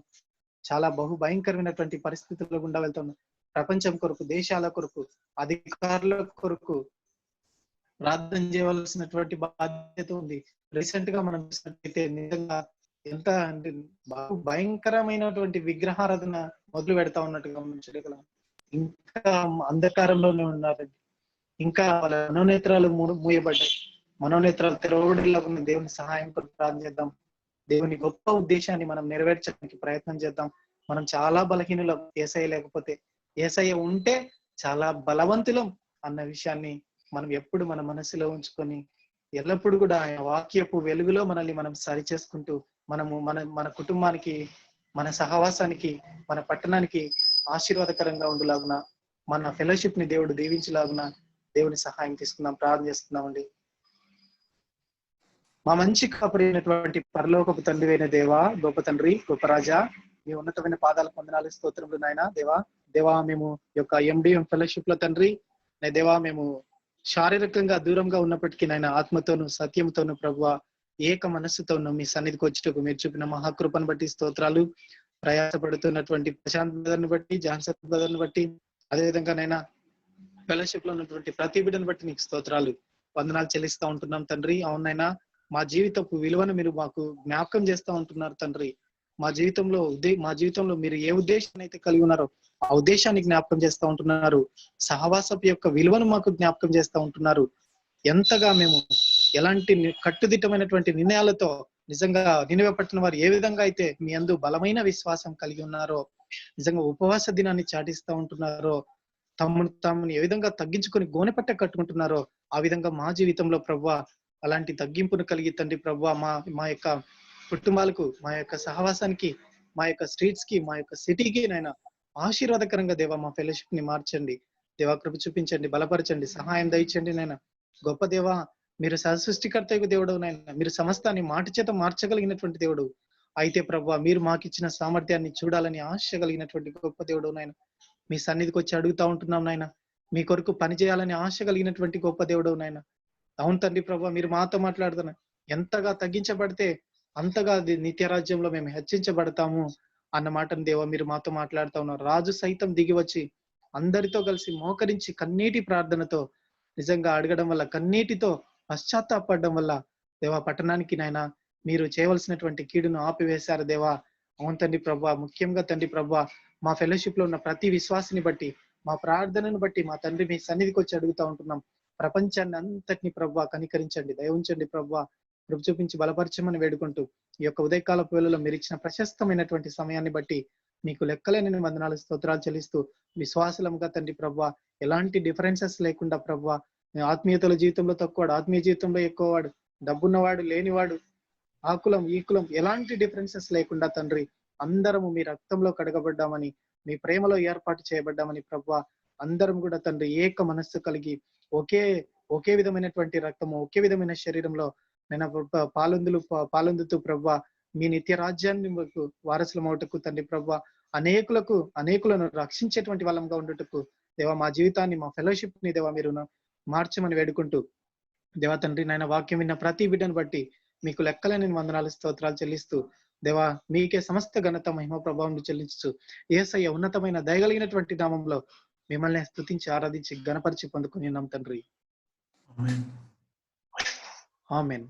చాలా భయంకరమైనటువంటి పరిస్థితుల గుండా వెళ్తున్నాం. ప్రపంచం కొరకు, దేశాల కొరకు, అధికారుల కొరకు ప్రార్థన చేయవలసినటువంటి బాధ్యత ఉంది. రీసెంట్ గా మనం చూసినట్లయితే నిజంగా ఎంత అంటే భయంకరమైనటువంటి విగ్రహారాధన మొదలు పెడతా ఉన్నట్టుగా మనం చూడగలం. ఇంకా అంధకారంలోనే ఉన్నారండి. ఇంకా వాళ్ళ మనోనేత్రాలు మూయబడ్డాయి. మనోనేత్రాలు తెరవబడేలాగా దేవుని సహాయం కొరకు ప్రార్థన చేద్దాం. దేవుని గొప్ప ఉద్దేశాన్ని మనం నెరవేర్చడానికి ప్రయత్నం చేద్దాం. మనం చాలా బలహీనులం. యేసయ్య లేకపోతే, యేసయ్య ఉంటే చాలా బలవంతులం అన్న విషయాన్ని మనం ఎప్పుడు మన మనసులో ఉంచుకొని, ఎల్లప్పుడూ కూడా ఆయన వాక్యపు వెలుగులో మనల్ని మనం సరి చేసుకుంటూ, మనము మన కుటుంబానికి, మన సహవాసానికి, మన పట్టణానికి ఆశీర్వాదకరంగా ఉండేలాగున, మన ఫెలోషిప్ ని దేవుడు దీవించేలాగున దేవుని సహాయం తీసుకుందాం. ప్రార్థన చేస్తున్నామండి. మా మంచి కాపరైనటువంటి పరలోకపు తండ్రి అయిన దేవా, గొప్ప తండ్రి, గొప్ప రాజా, మీ ఉన్నతమైన పాదాల పొందనాలు, స్తోత్రములు నాయన. దేవా మేము యొక్క ఎండిఎం ఫెలోషిప్ లో తండ్రి, దేవా మేము శారీరకంగా దూరంగా ఉన్నప్పటికీ నాయన ఆత్మతోను సత్యంతోను ప్రభువా ఏక మనస్సుతోను మీ సన్నిధికి వచ్చేటకు మీరు చూపిన మహాకృపను బట్టి స్తోత్రాలు. ప్రయాసపడుతున్నటువంటి ప్రశాంత్ బ్రదర్ని బట్టి, జాన్సన్ బ్రదర్ని బట్టి, అదేవిధంగా నైనా ఫెలోషిప్ లో ఉన్నటువంటి ప్రతి బిడ్డను బట్టి నీకు స్తోత్రాలు, వందనాలు చెల్లిస్తా ఉంటున్నాం తండ్రి. అవునైనా మా జీవితపు విలువను మీరు మాకు జ్ఞాపకం చేస్తా ఉంటున్నారు తండ్రి. మా జీవితంలో మీరు ఏ ఉద్దేశాన్ని అయితే కలిగి ఉన్నారో ఆ ఉద్దేశాన్ని జ్ఞాపకం చేస్తా ఉంటున్నారు. సహవాసపు యొక్క విలువను మాకు జ్ఞాపకం చేస్తా ఉంటున్నారు. ఎంతగా మేము ఎలాంటి కట్టుదిట్టమైనటువంటి నిర్ణయాలతో నిజంగా నినివే పట్టిన వారు ఏ విధంగా అయితే మీ అందు బలమైన విశ్వాసం కలిగి ఉన్నారో, నిజంగా ఉపవాస దినాన్ని చాటిస్తూ ఉంటున్నారో, తమను ఏ విధంగా తగ్గించుకొని గోనెపట్ట కట్టుకుంటున్నారో, ఆ విధంగా మా జీవితంలో ప్రభువా అలాంటి తగ్గింపును కలిగి తండ్రి ప్రభువా మా మా యొక్క కుటుంబాలకు, మా యొక్క సహవాసానికి, మా యొక్క స్ట్రీట్స్ కి, మా యొక్క సిటీకి నాయన ఆశీర్వాదకరంగా దేవా మా ఫెలోషిప్ ని మార్చండి. దేవా కృప చూపించండి, బలపరచండి, సహాయం దయచండి నాయన. గొప్ప దేవా, మీరు సృష్టికర్తయ్య దేవుడు నాయన. మీరు సమస్తాన్ని మాట చేత మార్చగలిగినటువంటి దేవుడు. అయితే ప్రభువా మీరు మాకిచ్చిన సామర్థ్యాన్ని చూడాలని ఆశ కలిగినటువంటి గొప్ప దేవుడు నాయన. మీ సన్నిధికి వచ్చి అడుగుతా ఉంటున్నాం నాయన. మీ కొరకు పని చేయాలని ఆశ కలిగినటువంటి గొప్ప దేవుడు నాయన. అవును తండ్రి ప్రభువా, మీరు మాతో మాట్లాడుతున్నారు. ఎంతగా తగ్గించబడితే అంతగా అది నిత్య రాజ్యంలో మేము హెచ్చించబడతాము అన్న మాటను దేవా మీరు మాతో మాట్లాడుతా ఉన్నారు. రాజు సైతం దిగి వచ్చి అందరితో కలిసి మోకరించి కన్నీటి ప్రార్థనతో నిజంగా అడగడం వల్ల, కన్నీటితో పశ్చాత్తాపడడం వల్ల దేవా పట్టణానికి నాయన మీరు చేయవలసినటువంటి కీడును ఆపివేశారు దేవా. అవును తండ్రి ప్రభువా, ముఖ్యంగా తండ్రి ప్రభువా మా ఫెలోషిప్ లో ఉన్న ప్రతి విశ్వాసిని బట్టి, మా ప్రార్థనను బట్టి మా తండ్రి మీ సన్నిధికి వచ్చి అడుగుతా ఉంటున్నాం. ప్రపంచాన్ని అంతటిని ప్రభువా కనికరించండి, దయ ఉంచండి ప్రభువా, కృప చూపించి బలపరచమని వేడుకుంటూ ఈ యొక్క ఉదయకాలపు వేళలో మీరు ఇచ్చిన ప్రశస్తమైనటువంటి సమయాన్ని బట్టి మీకు లెక్కలేని వందనాలు స్తోత్రాలు చెల్లిస్తూ విశ్వాసులముగా తండ్రి ప్రభువా ఎలాంటి డిఫరెన్సెస్ లేకుండా ప్రభువా, ఆత్మీయతల జీవితంలో తక్కువవాడు, ఆత్మీయ జీవితంలో ఎక్కువవాడు, డబ్బున్నవాడు, లేనివాడు, ఆ కులం ఈ కులం ఎలాంటి డిఫరెన్సెస్ లేకుండా తండ్రి అందరము మీ రక్తంలో కడగబడ్డామని, మీ ప్రేమలో ఏర్పాటు చేయబడ్డామని ప్రభువా, అందరం కూడా తండ్రి ఏక మనస్సు కలిగి ఒకే విధమైనటువంటి రక్తము, ఒకే విధమైన శరీరంలో నేను పాలొందుతూ ప్రభువా మీ నిత్య రాజ్యాన్ని వారసులమవుటకు తండ్రి ప్రభువా అనేకులను రక్షించేటువంటి వాళ్ళంగా ఉండుటకు దేవా మా జీవితాన్ని, మా ఫెలోషిప్ ని దేవా మీరు మార్చమని వేడుకుంటూ దేవా తండ్రి నాయన వాక్యం విన్న ప్రతి బిడ్డను బట్టి మీకు లెక్కలేని వందనాలు స్తోత్రాలు చెల్లిస్తూ దేవా మీకే సమస్త ఘనత మహిమ ప్రభావం చెల్లించు యేసయ్య ఉన్నతమైన దయగలిగినటువంటి నామంలో మిమ్మల్ని స్తుతించి ఆరాధించి గణపరిచి పొందుకుని ఉన్నాం తండ్రి. ఆమేన్. ఆమేన్.